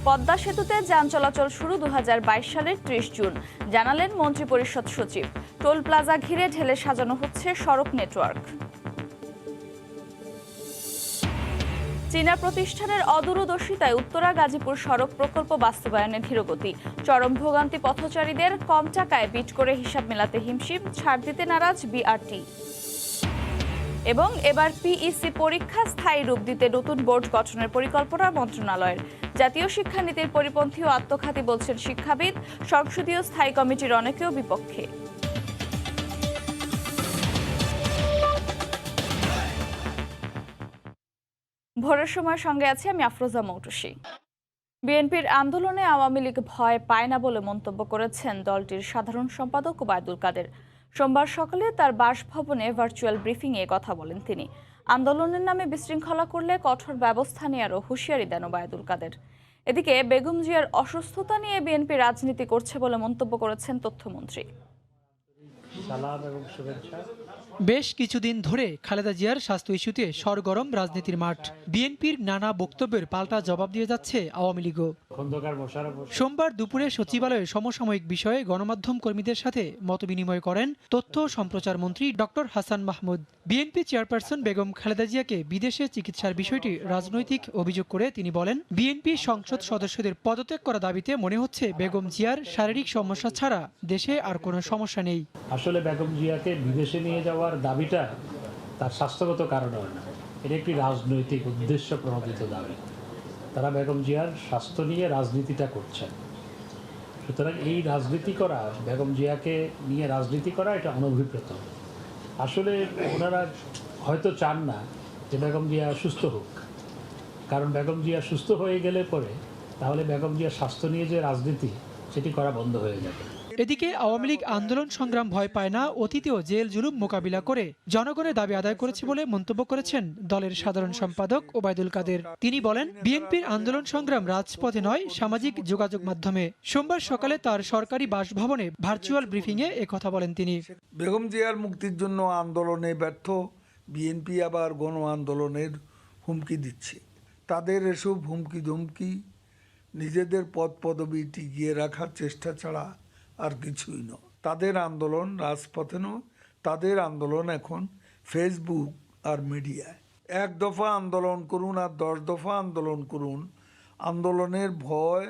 পদ্মা সেতুতে যান চলাচল শুরু 2022 সালের 30 জুন, জানালেন মন্ত্রিপরিষদ সচিব। টোল প্লাজা ঘিরে ঢেলে সাজানো হচ্ছে সড়ক নেটওয়ার্ক। চীনা প্রতিষ্ঠানের অদূরদর্শিতায় উত্তরা গাজীপুর সড়ক প্রকল্প বাস্তবায়নে ধীরগতি। চরম ভোগান্তি পথচারীদের, কম টাকায় বিট করে হিসাব মেলাতে হিমশিম, ছাড় দিতে নারাজ বিআরটি। এবং এবার পিইসি পরীক্ষা স্থায়ী রূপ দিতে নতুন বোর্ড গঠনের পরিকল্পনা মন্ত্রণালয়ের। জাতীয় শিক্ষানীতির পরিপন্থী ও আত্মঘাতী বলছেন শিক্ষাবিদ। সংসদীয় স্থায়ী কমিটির অনেকেও বিপক্ষে। ভোরের সময় সঙ্গে আছি আমি আফরোজা মৌটুসী। বিএনপির আন্দোলনে আওয়ামী লীগ ভয় পায় না বলে মন্তব্য করেছেন দলটির সাধারণ সম্পাদক ওবায়দুল কাদের। সোমবার সকালে তার বাসভবনে ভার্চুয়াল ব্রিফিংয়ে কথা বলেন তিনি। আন্দোলনের নামে বিশৃঙ্খলা করলে কঠোর ব্যবস্থা নেওয়ারও হুঁশিয়ারি দেন ওবায়দুল কাদের। এদিকে বেগম জিয়ার অসুস্থতা নিয়ে বিএনপি রাজনীতি করছে বলে মন্তব্য করেছেন তথ্যমন্ত্রী। বেশ কিছুদিন ধরে খালেদা জিয়ার স্বাস্থ্য ইস্যুতে সরগরম রাজনীতির মাঠ। বিএনপির নানা বক্তব্যের পাল্টা জবাব দিয়ে যাচ্ছে আওয়ামী লীগও। সোমবার দুপুরে সচিবালয়ে সমসাময়িক বিষয়ে গণমাধ্যম কর্মীদের সাথে মতবিনিময় করেন তথ্য ও সম্প্রচার মন্ত্রী doctor Hasan Mahmud. BNP chairperson Begum Khaleda জিয়াকে বিদেশে চিকিৎসার বিষয়টি রাজনৈতিক অভিযোগ করে তিনি বলেন, বিএনপি সংসদ সদস্যদের পদত্যাগ করা দাবিতে মনে হচ্ছে বেগম জিয়ার শারীরিক সমস্যা ছাড়া দেশে আর কোনো সমস্যা নেই। আসলে বেগম জিয়াকে বিদেশে নিয়ে যাওয়ার দাবিটা তার স্বাস্থ্যগত কারণে হয় না, এটা একটি রাজনৈতিক উদ্দেশ্য প্রণোদিত দাবি। তারা বেগম জিয়ার স্বাস্থ্য নিয়ে রাজনীতিটা করছেন। সুতরাং এই রাজনীতি করা, বেগম জিয়াকে নিয়ে রাজনীতি করা, এটা অনভিপ্রেত। আসলে ওনারা হয়তো চান না যে বেগম জিয়া সুস্থ হোক, কারণ বেগম জিয়া সুস্থ হয়ে গেলে পরে তাহলে বেগম জিয়ার স্বাস্থ্য নিয়ে যে রাজনীতি সেটি করা বন্ধ হয়ে যাবে। এদিকে আওয়ামী লীগ আন্দোলন সংগ্রাম ভয় পায় না, অতীতেও জেল জুলুম মোকাবিলা করে জনগণের দাবি আদায় করেছে বলে মন্তব্য করেছেন দলের সাধারণ সম্পাদক ওবায়দুল কাদের। তিনি বলেন, বিএনপির আন্দোলন সংগ্রাম রাজপথে নয়, সামাজিক যোগাযোগ মাধ্যমে। সোমবার সকালে তার সরকারি বাসভবনে ভার্চুয়াল ব্রিফিংয়ে একথা বলেন তিনি। বেগম জিয়ার মুক্তির জন্য আন্দোলনে ব্যর্থ বিএনপি আবার গণ আন্দোলনের হুমকি দিচ্ছে। তাদের এসব হুমকি ধুমকি নিজেদের পদ পদবি টিকিয়ে রাখার চেষ্টা ছাড়া আর কিছুই নয়। তাদের আন্দোলন রাজপথে নয়, তাদের আন্দোলন এখন ফেসবুক আর মিডিয়ায়। এক দফা আন্দোলন করুন আর 10 দফা আন্দোলন করুন, আন্দোলনের ভয়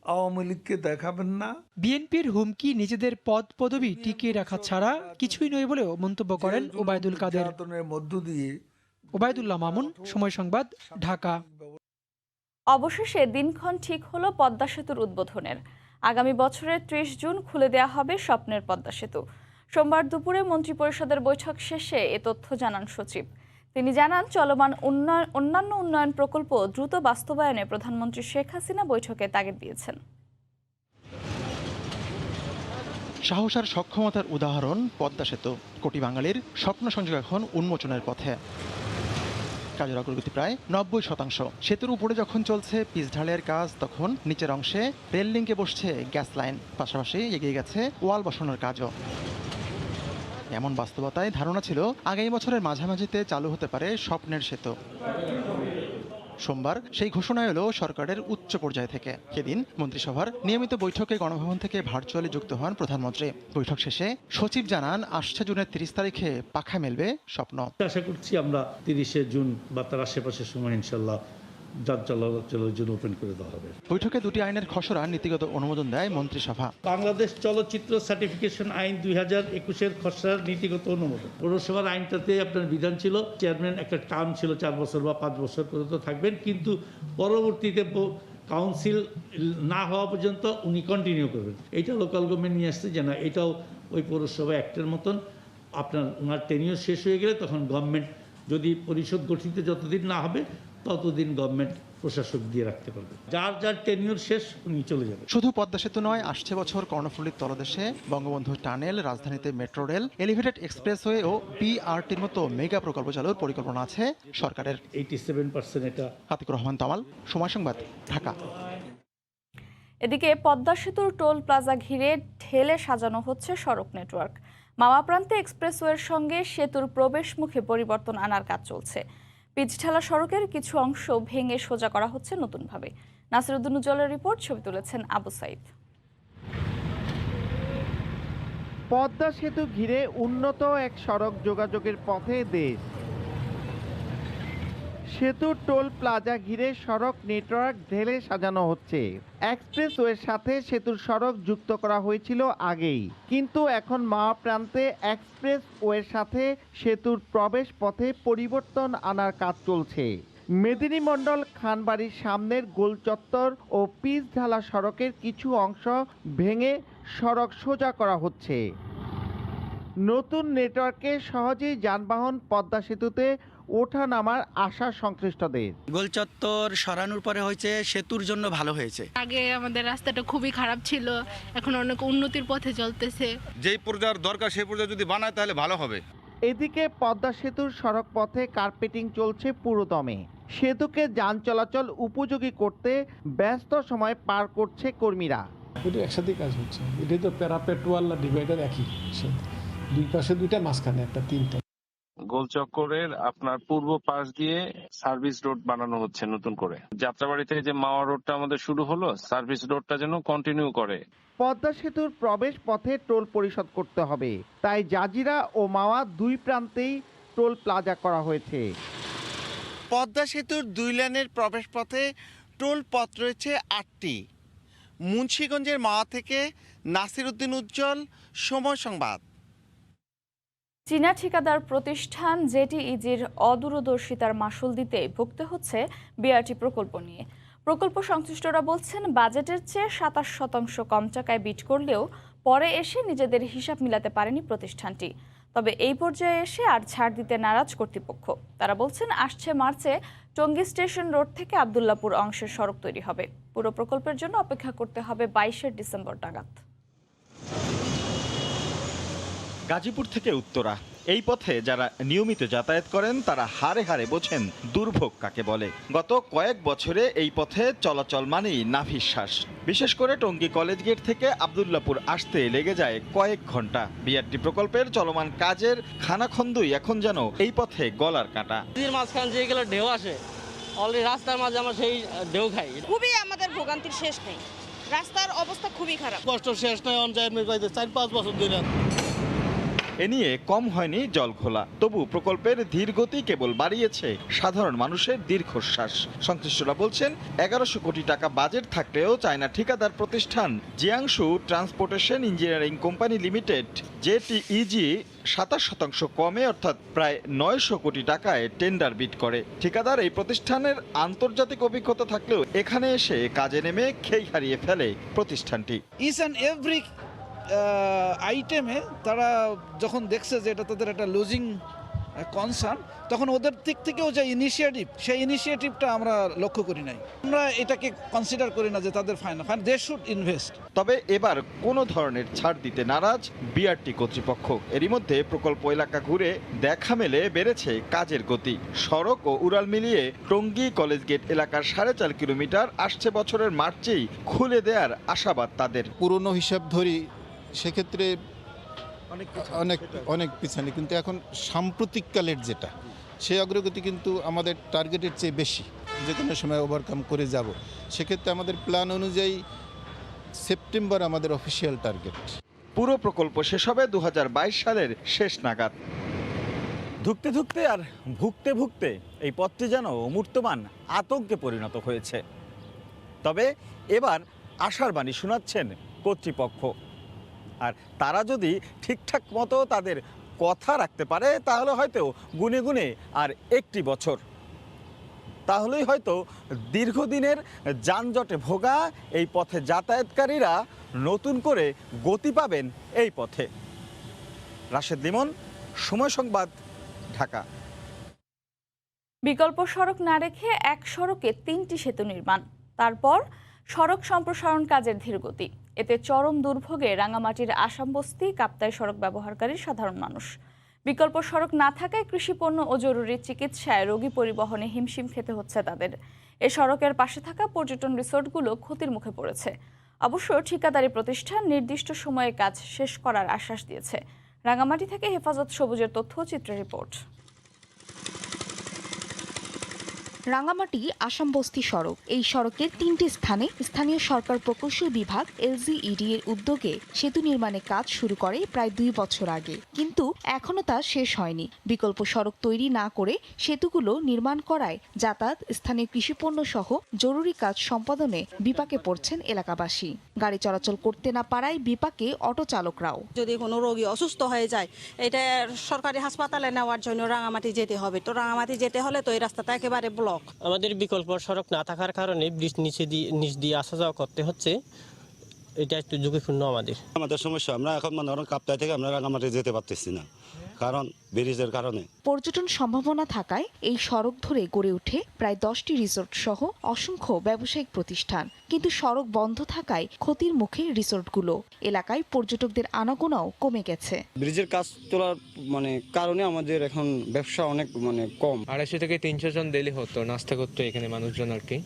আওয়ামী লীগকে দেখাবেন না। বিএনপির হুমকি নিজেদের পদ পদবি টিকিয়ে রাখা ছাড়া কিছুই নয় বলেও মন্তব্য করেন ওবায়দুল কাদের। মধ্য দিয়ে ওবায়দুল্লাহ মামুন, সময় সংবাদ, ঢাকা। অবশেষে দিনক্ষণ ঠিক হলো পদ্মা সেতুর উদ্বোধনের। আগামী বছরের 30 জুন খুলে দেয়া হবে স্বপ্নের পদ্মা সেতু। সোমবার দুপুরে মন্ত্রিপরিষদের বৈঠক শেষে এ তথ্য জানান সচিব। তিনি জানান, চলমান অন্যান্য উন্নয়ন প্রকল্প দ্রুত বাস্তবায়নে প্রধানমন্ত্রী শেখ হাসিনা বৈঠকে তাগিদ দিয়েছেন। সাহস আর সক্ষমতার উদাহরণ পদ্মা সেতু। কোটি বাঙালির স্বপ্ন সংযোগ এখন উন্মোচনের পথে। কাজের অগ্রগতি প্রায় 90%। সেতুর উপরে যখন চলছে পিচ ঢালাইয়ের কাজ, তখন নিচের অংশে রেল লিঙ্কে বসছে গ্যাস লাইন। পাশাপাশি এগিয়ে গেছে ওয়াল বসানোর কাজও। এমন বাস্তবতায় ধারণা ছিল আগামী বছরের মাঝামাঝিতে চালু হতে পারে স্বপ্নের সেতু। সোমবার সেই ঘোষণা এলো সরকারের উচ্চ পর্যায় থেকে। সেদিন মন্ত্রিসভার নিয়মিত বৈঠকে গণভবন থেকে ভার্চুয়ালি যুক্ত হন প্রধানমন্ত্রী। বৈঠক শেষে সচিব জানান, আসছে জুনের 30 তারিখে পাখা মেলবে স্বপ্ন। আশা করছি আমরা 30শে জুন বা তার আশেপাশের সময় ইনশাল্লাহ যান চলাচলের জন্য ওপেন করে দেওয়া হবে। বৈঠকে দুটি আইনের খসড়া নীতিগত অনুমোদন দেয় মন্ত্রিসভা। বাংলাদেশ চলচ্চিত্র সার্টিফিকেশন আইন 2021-এর খসড়ার নীতিগত অনুমোদন। পৌরসভার আইনটাতে আপনার বিধান ছিল চেয়ারম্যান একটা টার্ম ছিল 4 বছর বা 5 বছর পর্যন্ত থাকবেন, কিন্তু পরবর্তীতে কাউন্সিল না হওয়া পর্যন্ত উনি কন্টিনিউ করবেন। এইটা লোকাল গভর্নমেন্ট নিয়ে আসছে যে না, এটাও ওই পৌরসভা অ্যাক্টের মতন। আপনার ওনার টেনিওর শেষ হয়ে গেলে তখন গভর্নমেন্ট, যদি পরিষদ গঠিত যতদিন না হবে ততদিন গভর্নমেন্ট প্রশাসক দিয়ে রাখতে পারবে। যার যার টেনিওর শেষ উনি চলে যাবে। শুধু পদ্মা সেতু নয়, আসছে বছর কর্ণফুলীর তলদেশে বঙ্গবন্ধু টানেল, রাজধানীতে মেট্রো রেল, এলিভেটেড এক্সপ্রেসওয়ে ও বিআরটির মতো মেগা প্রকল্প চালুর পরিকল্পনা আছে সরকারের। 87% এটা। আতিকুর রহমান তামাল, সময় সংবাদ, ঢাকা। এদিকে পদ্মা সেতুর টোল প্লাজা ঘিরে ঢেলে সাজানো হচ্ছে সড়ক নেটওয়ার্ক। মাওয়া প্রান্তে এক্সপ্রেসওয়ের সঙ্গে সেতুর প্রবেশ মুখে পরিবর্তন আনার কাজ চলছে। পিচঢালা সড়কের কিছু অংশ ভেঙে সোজা করা হচ্ছে নতুনভাবে। নাসিরউদ্দিন উজ্জ্বলের রিপোর্ট, ছবি তুলেছেন আবু সাইদ। পদ্মা সেতু ঘিরে উন্নত এক সড়ক যোগাযোগের পথে দেশ। সেতুর টোল প্লাজা ঘিরে সড়ক নেটওয়ার্ক ঢেলে সাজানো হচ্ছে। এক্সপ্রেসওয়ের সাথে সেতুর সড়ক যুক্ত করা হয়েছিল আগেই, কিন্তু এখন মাওয়া প্রান্তে এক্সপ্রেসওয়ের সাথে সেতুর প্রবেশ পথে পরিবর্তন আনার কাজ চলছে। মেদিনীমণ্ডল খানবাড়ির সামনের গোল চত্বর ও পিচ ঢালা সড়কের কিছু অংশ ভেঙে সড়ক সোজা করা হচ্ছে। নতুন নেটওয়ার্কে সহজেই যানবাহন পদ্মা সেতুতে ওঠা নামার আশা সংশ্লিষ্টদের। গোল চত্বর সরানোর পরে হয়েছে সেতুর জন্য ভালো হয়েছে। আগে আমাদের রাস্তাটা খুবই খারাপ ছিল, এখন অনেক উন্নতির পথে চলতেছে। যেই পর্যায়ের দরকার সেই পর্যায়ে যদি বানায় তাহলে ভালো হবে। এদিকে পদ্মা সেতুর সড়ক পথে কার্পেটিং চলছে পুরোদমে। সেতুকে যান চলাচল উপযোগী করতে ব্যস্ত সময় পার করছে কর্মীরা। এটা একসাথে কাজ হচ্ছে, এটাই তো প্যারাপেট ওয়াল আর ডিভাইডার একই, দুই পাশে দুইটা, মাঝখানে একটা, তিনটা। গোল চক্করের আপনার পূর্ব পাশ দিয়ে সার্ভিস রোড বানানো হচ্ছে নতুন করে। যাত্রাবাড়ি থেকে যে মাওয়া রোডটা আমাদের শুরু হলো, সার্ভিস রোডটা যেন কন্টিনিউ করে। পদ্মা সেতুর প্রবেশ পথে টোল পরিশোধ করতে হবে, তাই জাজিরা ও মাওয়া দুই প্রান্তেই টোল প্লাজা করা হয়েছে। পদ্মা সেতুর দুই লেনের প্রবেশ পথে টোল পথ রয়েছে 8টি। মুন্সিগঞ্জের মাওয়া থেকে নাসিরউদ্দিন উজ্জ্বল, সময় সংবাদ। চীনা ঠিকাদার প্রতিষ্ঠান জেটিইজির অদূরদর্শিতার মাশুল দিতে ভুগতে হচ্ছে বিআরটি প্রকল্প নিয়ে। প্রকল্প সংশ্লিষ্টরা বলছেন, বাজেটের চেয়ে 27% কম টাকায় বিড করলেও পরে এসে নিজেদের হিসাব মিলাতে পারেনি প্রতিষ্ঠানটি। তবে এই পর্যায়ে এসে আর ছাড় দিতে নারাজ কর্তৃপক্ষ। তারা বলছেন, আসছে মার্চে টঙ্গী স্টেশন রোড থেকে আব্দুল্লাপুর অংশের সড়ক তৈরি হবে। পুরো প্রকল্পের জন্য অপেক্ষা করতে হবে 22 ডিসেম্বর নাগাদ। গাজীপুর থেকে উত্তরা এই পথে যারা নিয়মিত যাতায়াত করেন তারা হাড়ে হাড়ে বোঝেন দুর্ভোগ কাকে বলে। গত কয়েক বছরে এই পথে চলাচল মানেই নাভিশ্বাস। বিশেষ করে টঙ্গী কলেজ গেট থেকে আব্দুল্লাপুর আসতে লেগে যায় কয়েক ঘন্টা। বিআরটি প্রকল্পের চলমান কাজের খানাখন্দই এখন যেন এই পথে গলার কাঁটা। মাঝখান যেগুলো ঢেউ আসে, অলরেডি রাস্তার মাঝে আমরা সেই ঢেউ খাই। খুবই আমাদের ভোগান্তির শেষ নেই, রাস্তার অবস্থা খুবই খারাপ। কষ্ট শেষ নয়, 4-5 বছর ধরে। এ নিয়ে কম হয়নি জল ঘোলা, তবু প্রকল্পের ধীর গতি কেবল বাড়িয়েছে সাধারণ মানুষের দীর্ঘশ্বাস। সংশ্লিষ্টরা বলছেন, 1100 কোটি টাকা বাজেট থাকলেও চায়না ঠিকাদার প্রতিষ্ঠান Jiangsu transportation engineering company limited JTEG 27% কমে অর্থাৎ প্রায় 900 কোটি টাকায় টেন্ডার বিড করে। ঠিকাদার এই প্রতিষ্ঠানের আন্তর্জাতিক অভিজ্ঞতা থাকলেও এখানে এসে কাজে নেমে খেই হারিয়ে ফেলে প্রতিষ্ঠানটি। ইচ অ্যান্ড এভরি আইটেমে তারা যখন দেখছে যে এটা তাদের একটা লুজিং কনসার্ন, তখন ওদের দিক থেকেও যে ইনিশিয়েটিভ, সেই ইনিশিয়েটিভটা আমরা লক্ষ্য করি নাই। আমরা এটাকে কনসিডার করি না যে তাদের ফাইন দে শুড ইনভেস্ট। তবে এবার কোনো ধরনের ছাড় দিতে নারাজ বিআরটি কর্তৃপক্ষ। এরই মধ্যে প্রকল্প এলাকা ঘুরে দেখা মেলে বেড়েছে কাজের গতি। সড়ক ও উড়াল মিলিয়ে টঙ্গী কলেজ গেট এলাকার 4.5 কিলোমিটার আসছে বছরের মার্চেই খুলে দেওয়ার আশাবাদ তাদের। পুরনো হিসাব ধরি সেক্ষেত্রে অনেক পিছনে, কিন্তু এখন সাম্প্রতিককালের যেটা, সেই অগ্রগতি কিন্তু আমাদের টার্গেটের চেয়ে বেশি। যে কোনো সময় ওভারকাম করে যাব। সেক্ষেত্রে আমাদের প্ল্যান অনুযায়ী সেপ্টেম্বর আমাদের অফিসিয়াল টার্গেট। পুরো প্রকল্প শেষ হবে 2022 সালের শেষ নাগাদ। ধুঁকতে ধুঁকতে আর ভুগতে ভুগতে এই পথটি যেন মূর্তমান আতঙ্কে পরিণত হয়েছে। তবে এবার আশার বাণী শোনাচ্ছেন কর্তৃপক্ষ। আর তারা যদি ঠিকঠাক মতো তাদের কথা রাখতে পারে তাহলে হয়তো গুনে গুনে আর 1টি বছর, তাহলেই হয়তো দীর্ঘদিনের যানজটে ভোগা এই পথে যাতায়াতকারীরা নতুন করে গতি পাবেন এই পথে। রাশেদ লিমন, সময় সংবাদ, ঢাকা। বিকল্প সড়ক না রেখে এক সড়কে 3টি সেতু নির্মাণ, তারপর সড়ক সম্প্রসারণ কাজের ধীরগতি। এতে চরম দুর্ভোগে রাঙামাটির আসামবস্তি কাপ্তাই সড়ক ব্যবহারকারী সাধারণ মানুষ। বিকল্প সড়ক না থাকায় কৃষিপণ্য ও জরুরি চিকিৎসায় রোগী পরিবহনে হিমশিম খেতে হচ্ছে তাদের। এ সড়কের পাশে থাকা পর্যটন রিসোর্টগুলো ক্ষতির মুখে পড়েছে। অবশ্য ঠিকাদারি প্রতিষ্ঠান নির্দিষ্ট সময়ে কাজ শেষ করার আশ্বাস দিয়েছে। রাঙামাটি থেকে হেফাজত সবুজের তথ্যচিত্রের রিপোর্ট। রাঙ্গামাটি আসামবস্তি সড়ক। এই সড়কের 3টি স্থানে স্থানীয় সরকার প্রকৌশল বিভাগ LGED এর উদ্যোগে সেতু নির্মাণের কাজ শুরু করে প্রায় 2 বছর আগে, কিন্তু এখনো তা শেষ হয়নি। বিকল্প সড়ক তৈরি না করে সেতুগুলো নির্মাণ করায় যাতায়াত, স্থানীয় কৃষিপণ্য সহ জরুরি কাজ সম্পাদনে বিপাকে পড়ছেন এলাকাবাসী। গাড়ি চলাচল করতে না পারায় বিপাকে অটো চালকরাও। যদি কোনো রোগী অসুস্থ হয়ে যায়, এটা সরকারি হাসপাতালে নেওয়ার জন্য রাঙামাটি যেতে হবে। তো রাঙামাটি যেতে হলে তো এই রাস্তাটা একেবারে ব্লক। আমাদের বিকল্প সড়ক না থাকার কারণে ব্রিজ নিচ দিয়ে আসা যাওয়া করতে হচ্ছে। এটা একটু ঝুঁকিপূর্ণ আমাদের সমস্যা। আমরা এখন কাপ্তাই থেকে আমরা রাঙামাটি যেতে পারতেছি না, কারণ ব্রিজের কারণে। পর্যটন সম্ভাবনা থাকায় এই সড়ক ধরে গড়ে ওঠে প্রায় 10টি রিসোর্ট সহ অসংখ্য ব্যবসায়িক প্রতিষ্ঠান, কিন্তু সড়ক বন্ধ থাকায় ক্ষতির মুখে রিসোর্টগুলো। এলাকায় পর্যটকদের আনাগোনাও কমে গেছে। ব্রিজের কাজ চলার কারণে আমাদের এখন ব্যবসা অনেক কম। 250 থেকে 300 জন ডেইলি হতো, নাস্তা করতো এখানে মানুষজন আর কি।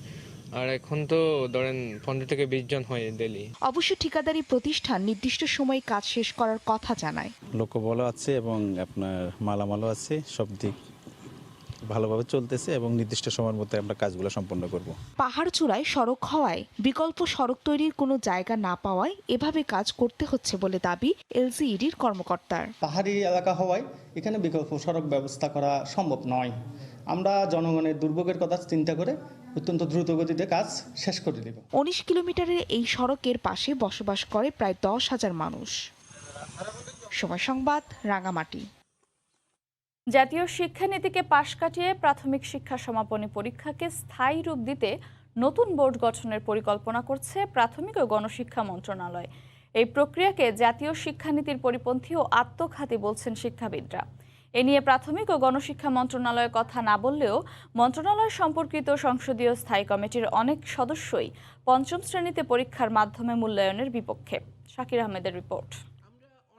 আর এখন তো ধরেন 15 থেকে 20 জন হয় ডেইলি। অবশ্য ঠিকাদারি প্রতিষ্ঠান নির্দিষ্ট সময়ে কাজ শেষ করার কথা জানায়। লোকবলও আছে এবং আপনার মালামালও আছে, সব দিক ভালোভাবে চলতেছে এবং নির্দিষ্ট সময়ের মধ্যে আমরা কাজগুলো সম্পন্ন করব। পাহাড় চূড়ায় সড়ক হওয়ায় বিকল্প সড়ক তৈরির কোনো জায়গা না পাওয়ায় এভাবে কাজ করতে হচ্ছে বলে দাবি LGEDর কর্মকর্তার। পাহাড়ি এলাকা হওয়ায় এখানে বিকল্প সড়ক ব্যবস্থা করা সম্ভব নয়। আমরা জনগণের দুর্ভোগের কথা চিন্তা করে অত্যন্ত দ্রুত গতিতে কাজ শেষ করে দেব। 19 কিলোমিটারের এই সড়কের পাশে বসবাস করে প্রায় 10,000 মানুষ। সময় সংবাদ, রাঙামাটি। জাতীয় শিক্ষানীতিকে পাশ কাটিয়ে প্রাথমিক শিক্ষা সমাপনী পরীক্ষাকে স্থায়ী রূপ দিতে নতুন বোর্ড গঠনের পরিকল্পনা করছে প্রাথমিক ও গণশিক্ষা মন্ত্রণালয়। এই প্রক্রিয়াকে জাতীয় শিক্ষানীতির পরিপন্থী ও আত্মঘাতী বলছেন শিক্ষাবিদরা। এ নিয়ে প্রাথমিক ও গণশিক্ষা মন্ত্রণালয়ের কথা না বললেও মন্ত্রণালয় সম্পর্কিত সংসদীয় স্থায়ী কমিটির অনেক সদস্যই পঞ্চম শ্রেণীতে পরীক্ষার মাধ্যমে মূল্যায়নের বিপক্ষে। শাকির আহমেদের রিপোর্ট।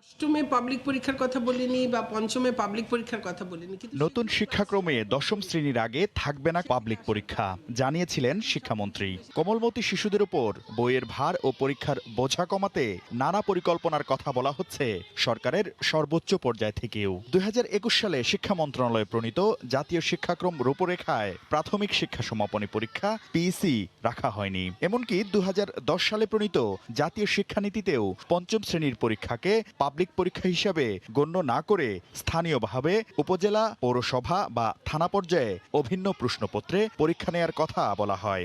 অষ্টমে পাবলিক পরীক্ষার কথা বলিনি বা পঞ্চমে পাবলিক পরীক্ষার কথা বলিনি। নতুন শিক্ষাক্রমে 10ম শ্রেণীর আগে থাকবে না পাবলিক পরীক্ষা জানিয়েছিলেন শিক্ষামন্ত্রী। কোমলমতি শিশুদের উপর বইয়ের ভার ও পরীক্ষার বোঝা কমাতে নানা পরিকল্পনার কথা বলা হচ্ছে সরকারের সর্বোচ্চ পর্যায় থেকেও। 2021 সালে শিক্ষা মন্ত্রণালয় প্রণীত জাতীয় শিক্ষাক্রম রূপরেখায় প্রাথমিক শিক্ষা সমাপনী পরীক্ষা PEC রাখা হয়নি। এমনকি 2010 সালে প্রণীত জাতীয় শিক্ষানীতিতেও পঞ্চম শ্রেণীর পরীক্ষাকে পাবলিক পরীক্ষা হিসাবে গণ্য না করে স্থানীয়ভাবে উপজেলা, পৌরসভা বা থানা পর্যায়ে অভিন্ন প্রশ্নপত্রে পরীক্ষা নেয়ার কথা বলা হয়।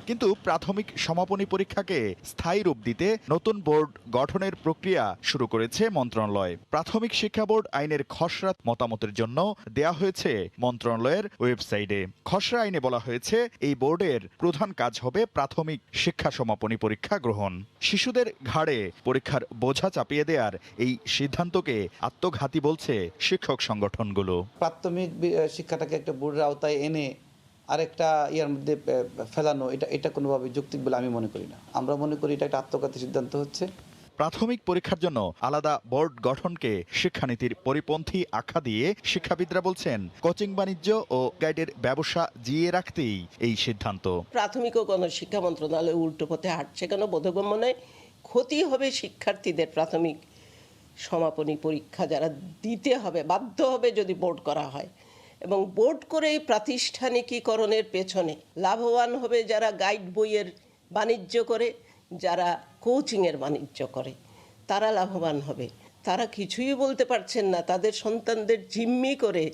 কিন্তু প্রাথমিক সমাপনী পরীক্ষাকে স্থায়ী রূপ দিতে নতুন বোর্ড গঠনের প্রক্রিয়া শুরু করেছে মন্ত্রণালয়। প্রাথমিক শিক্ষা বোর্ড আইনের খসড়া মতামতের জন্য দেয়া হয়েছে মন্ত্রণালয়ের ওয়েবসাইটে। খসড়া আইনে বলা হয়েছে এই বোর্ডের প্রধান কাজ হবে প্রাথমিক শিক্ষা সমাপনী পরীক্ষা গ্রহণ। শিশুদের ঘাড়ে পরীক্ষার বোঝা চাপিয়ে দেওয়ার এই সিদ্ধান্তকে আত্মঘাতী বলছে শিক্ষক সংগঠনগুলো। প্রাথমিক শিক্ষাটাকে একটা বোর্ডের আওতায় এনে আরেকটা ইয়ার মধ্যে ফেলানো, এটা কোনোভাবে যৌক্তিক বলে আমি মনে করি না। আমরা মনে করি এটা একটা আত্মঘাতী সিদ্ধান্ত হচ্ছে। প্রাথমিক পরীক্ষার জন্য আলাদা বোর্ড গঠনকে শিক্ষানীতির পরিপন্থী আখ্যা দিয়ে শিক্ষাবিদরা বলছেন কোচিং বাণিজ্য ও গাইডের ব্যবসা জিয়ে রাখতেই এই সিদ্ধান্ত। প্রাথমিক ও গণশিক্ষা মন্ত্রণালয় উল্টো পথে হাঁটছে কেন বোধগম্য নয়। ক্ষতি হবে শিক্ষার্থীদের। প্রাথমিক সমাপনী পরীক্ষা যারা দিতে হবে, বাধ্য হবে যদি বোর্ড করা হয়, এবং বোর্ড করে প্রাতিষ্ঠানিকীকরণের পেছনে লাভবান হবে যারা গাইড বইয়ের বাণিজ্য করে, যারা কোচিংয়ের বাণিজ্য করে, তারা লাভবান হবে। তারা কিছুই বলতে পারছেন না। তাদের সন্তানদের জিম্মি করে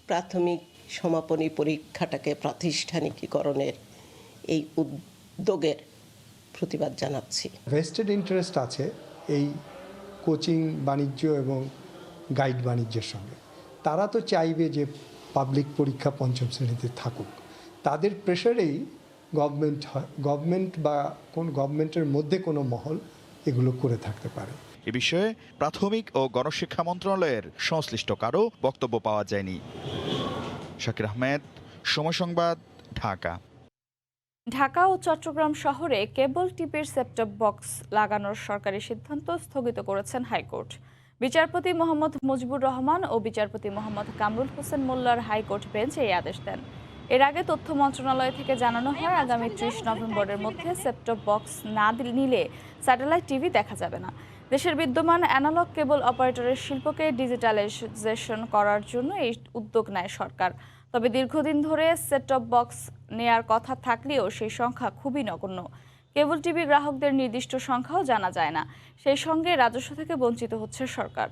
প্রাথমিক সমাপনী পরীক্ষাটাকে প্রাতিষ্ঠানিকীকরণের এই উদ্যোগের প্রতিবাদ জানাচ্ছি। ভেস্টেড ইন্টারেস্ট আছে এই কোচিং বাণিজ্য এবং গাইড বাণিজ্যের সঙ্গে। তারা তো চাইবে যে পাবলিক পরীক্ষা পঞ্চম শ্রেণীতে থাকুক। তাদের প্রেশারেই গভর্নমেন্ট বা কোন গভর্নমেন্টের মধ্যে কোনো মহল এগুলো করে থাকতে পারে। এ বিষয়ে প্রাথমিক ও গণশিক্ষা মন্ত্রণালয়ের সংশ্লিষ্ট কারো বক্তব্য পাওয়া যায়নি। শাকির আহমেদ, সময় সংবাদ, ঢাকা। ঢাকা ও চট্টগ্রাম শহরে কেবল টিভির সেটটপ বক্স লাগানোর সরকারি সিদ্ধান্ত স্থগিত করেছেন হাইকোর্ট। বিচারপতি মোহাম্মদ মুজিবুর রহমান ও বিচারপতি মোহাম্মদ কামরুল হোসেন মোল্লার হাইকোর্ট বেঞ্চ এই আদেশ দেন। এর আগে তথ্য মন্ত্রণালয় থেকে জানানো হয় আগামী 30 নভেম্বরের মধ্যে সেটটপ বক্স না নিলে স্যাটেলাইট টিভি দেখা যাবে না। দেশের বিদ্যমান অ্যানালগ কেবল অপারেটরের শিল্পকে ডিজিটালাইজেশন করার জন্য এই উদ্যোগ নেয় সরকার। তবে দীর্ঘদিন ধরে সেট টপ বক্স নেয়ার কথা থাকলেও সেই সংখ্যা খুবই নগণ্য। কেবল টিভি গ্রাহকদের নির্দিষ্ট সংখ্যাও জানা যায় না। সেই সঙ্গে রাজস্ব থেকে বঞ্চিত হচ্ছে সরকার।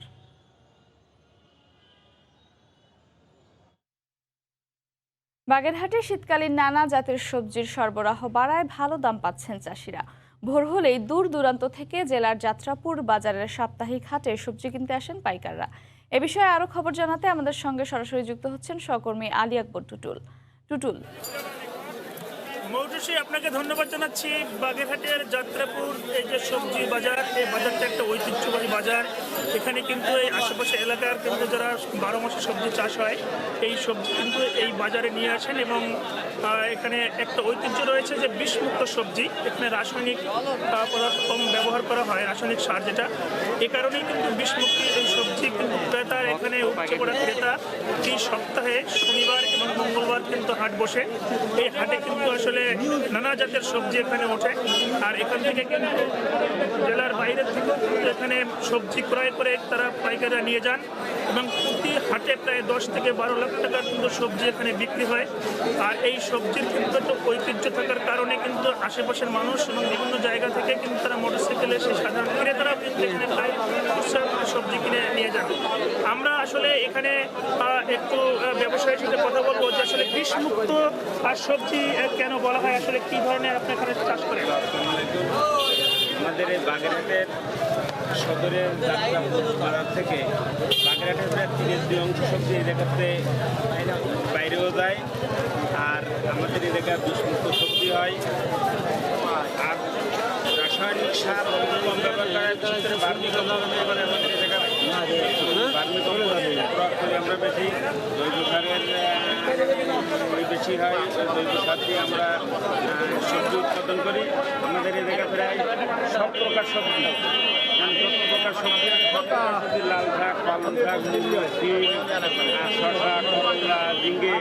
বাগেরহাটে শীতকালীন নানা জাতের সবজির সরবরাহ বাড়ায় ভালো দাম পাচ্ছেন চাষিরা। ভোর হলেই দূর দূরান্ত থেকে জেলার যাত্রাপুর বাজারের সাপ্তাহিক হাটে সবজি কিনতে আসেন পাইকাররা। এ বিষয়ে আরো খবর জানাতে আমাদের সঙ্গে সরাসরি যুক্ত হচ্ছেন সহকর্মী আলী আকবর টুটুল। মৌটুসী, আপনাকে ধন্যবাদ জানাচ্ছি। বাগেরহাটের যাত্রাপুর এই যে সবজি বাজার, এই বাজারটা একটা ঐতিহ্যবাহী বাজার। এখানে কিন্তু এই আশেপাশে এলাকার কিন্তু যারা 12 মাসে সবজি চাষ হয়, এই সবজি কিন্তু এই বাজারে নিয়ে আসেন এবং এখানে একটা ঐতিহ্য রয়েছে যে বিষমুক্ত সবজি। এখানে রাসায়নিক পদার্থ কম ব্যবহার করা হয়, রাসায়নিক সার যেটা। এ কারণেই কিন্তু বিষমুক্ত এই সবজি কিন্তু ক্রেতার এখানে উপচে পড়া ক্রেতা এই সপ্তাহে শনিবার এবং মঙ্গলবার কিন্তু হাট বসে। এই হাটে কিন্তু আসলে নানা জাতের সবজি এখানে ওঠে, আর এখান থেকে কিন্তু জেলার বাইরের থেকেও এখানে সবজি ক্রয় করে তারা পাইকাররা নিয়ে যান এবং প্রতি হাটে প্রায় 10 থেকে 12 লাখ টাকার কিন্তু সবজি এখানে বিক্রি হয়। আর এই সবজির কিন্তু একটা ঐতিহ্য থাকার কারণে কিন্তু আশেপাশের মানুষ এবং বিভিন্ন জায়গা থেকে কিন্তু তারা মোটরসাইকেলে এসে সাধারণ ক্রেতারাও কিন্তু এখানে প্রায় সবজি কিনে নিয়ে যান। আমরা আসলে এখানে একটু ব্যবসায়ীর সাথে কথা বলবো যে আসলে বিষমুক্ত সবজি কেন বলা হয়, আসলে কি ধরনের আপনি এখানে চাষ করেন? আমাদের এই বাগেরহাটের সদরের যাত্রাপুর বাজার থেকে বাগেরহাটের প্রায় 3/2 অংশ সবজি এই জায়গাতে বাইরেও যায়, আর আমাদের এই জায়গায় বিষমুক্ত সবজি হয়। আর রাসায়নিক সার কম ব্যবহার করা, বিশেষ করে বার্মি কম্পোস্ট এবারে আমাদের এই জায়গায় বার্মি কম্পোস্ট প্রয়োগ করি আমরা বেশি। জৈব সারের বেশি হয়, জৈব সার দিয়ে আমরা সবজি উৎপাদন করি। আমাদের এই জায়গায় প্রায় সব প্রকার সবজি, যত প্রকার সবজি, লাল শাক, পালং শাক, মূলো, শিম, শসা, করলা, ঝিঙ্গে,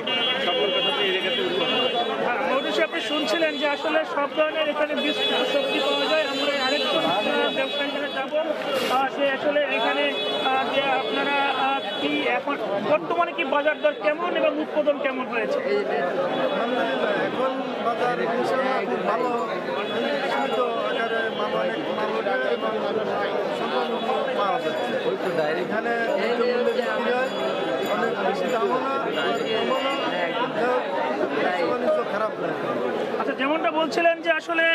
সব প্রকার সবজি এই জায়গাতে উৎপাদন হয়। মৌটুসী, আপনি শুনছিলেন যে আসলে সব ধরনের এখানে বিষমুক্ত সবজি পাওয়া যায়। আমরা আরেকটু ব্যবসায়ী যাবো, যে আসলে এখানে যে আপনারা কি এখন বর্তমানে কি বাজার দর কেমন এবং উৎপাদন কেমন হয়েছে? এখন বাজার খুব ভালো, সীমিত আকারে পাওয়া যাচ্ছে। এখানে অনেক বেশি দামও না, খারাপ না। আচ্ছা, যেমনটা বলছিলেন যে আসলে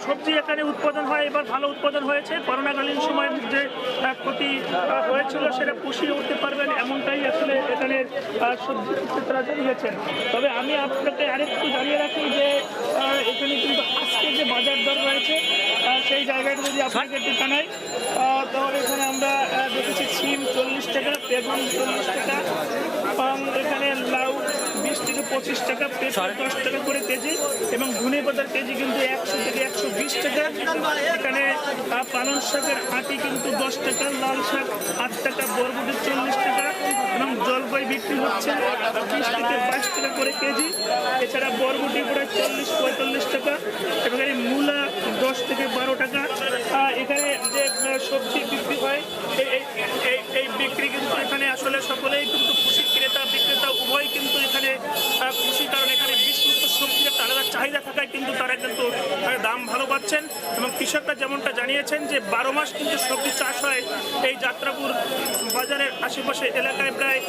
সবজি এখানে উৎপাদন হয়, এবার ভালো উৎপাদন হয়েছে। করোনাকালীন সময় যে ক্ষতি হয়েছিল সেটা পুষিয়ে উঠতে পারবেন, এমনটাই আসলে এখানে সবজি বিক্রেতারা জানিয়েছেন। তবে আমি আপনাকে আরেকটু জানিয়ে রাখি যে এখানে কিন্তু আজকে যে বাজার দর রয়েছে সেই জায়গাটা যদি আপনাকে একটু জানাই, তাহলে এখানে আমরা দেখেছি সিম 40 টাকা, বেগুন 40 টাকা, এবং এখানে লাউ 20 থেকে 25 টাকা, পেঁপে 10 টাকা করে কেজি, এবং ধনে পাতার কেজি কিন্তু 100 থেকে 120 টাকা। এখানে পালং শাকের আটি কিন্তু 10 টাকা, লাল শাক 8 টাকা, বরবটি 40 টাকা, এবং জলপাই বিক্রি হচ্ছে 20 থেকে 22 টাকা করে কেজি। এছাড়া বরবটি প্রায় 40-45 টাকা, এবং এই মূলা 10 থেকে 12 টাকা। এখানে যে সবজি বিক্রি হয় এই বিক্রি কিন্তু এখানে আসলে সকলেই কিন্তু খুশি, ক্রেতা বিক্রেতা উভয় কিন্তু এখানে খুশি, কারণ এখানে বিষমুক্ত সবজির একটা আলাদা চাহিদা থাকায় কিন্তু তারা কিন্তু দাম ভালো পাচ্ছেন। এবং কৃষকরা যেমনটা জানিয়েছেন যে 12 মাস কিন্তু সবজি চাষ হয় এই যাত্রাপুর বাজারের আশেপাশে এলাকায়। প্রায়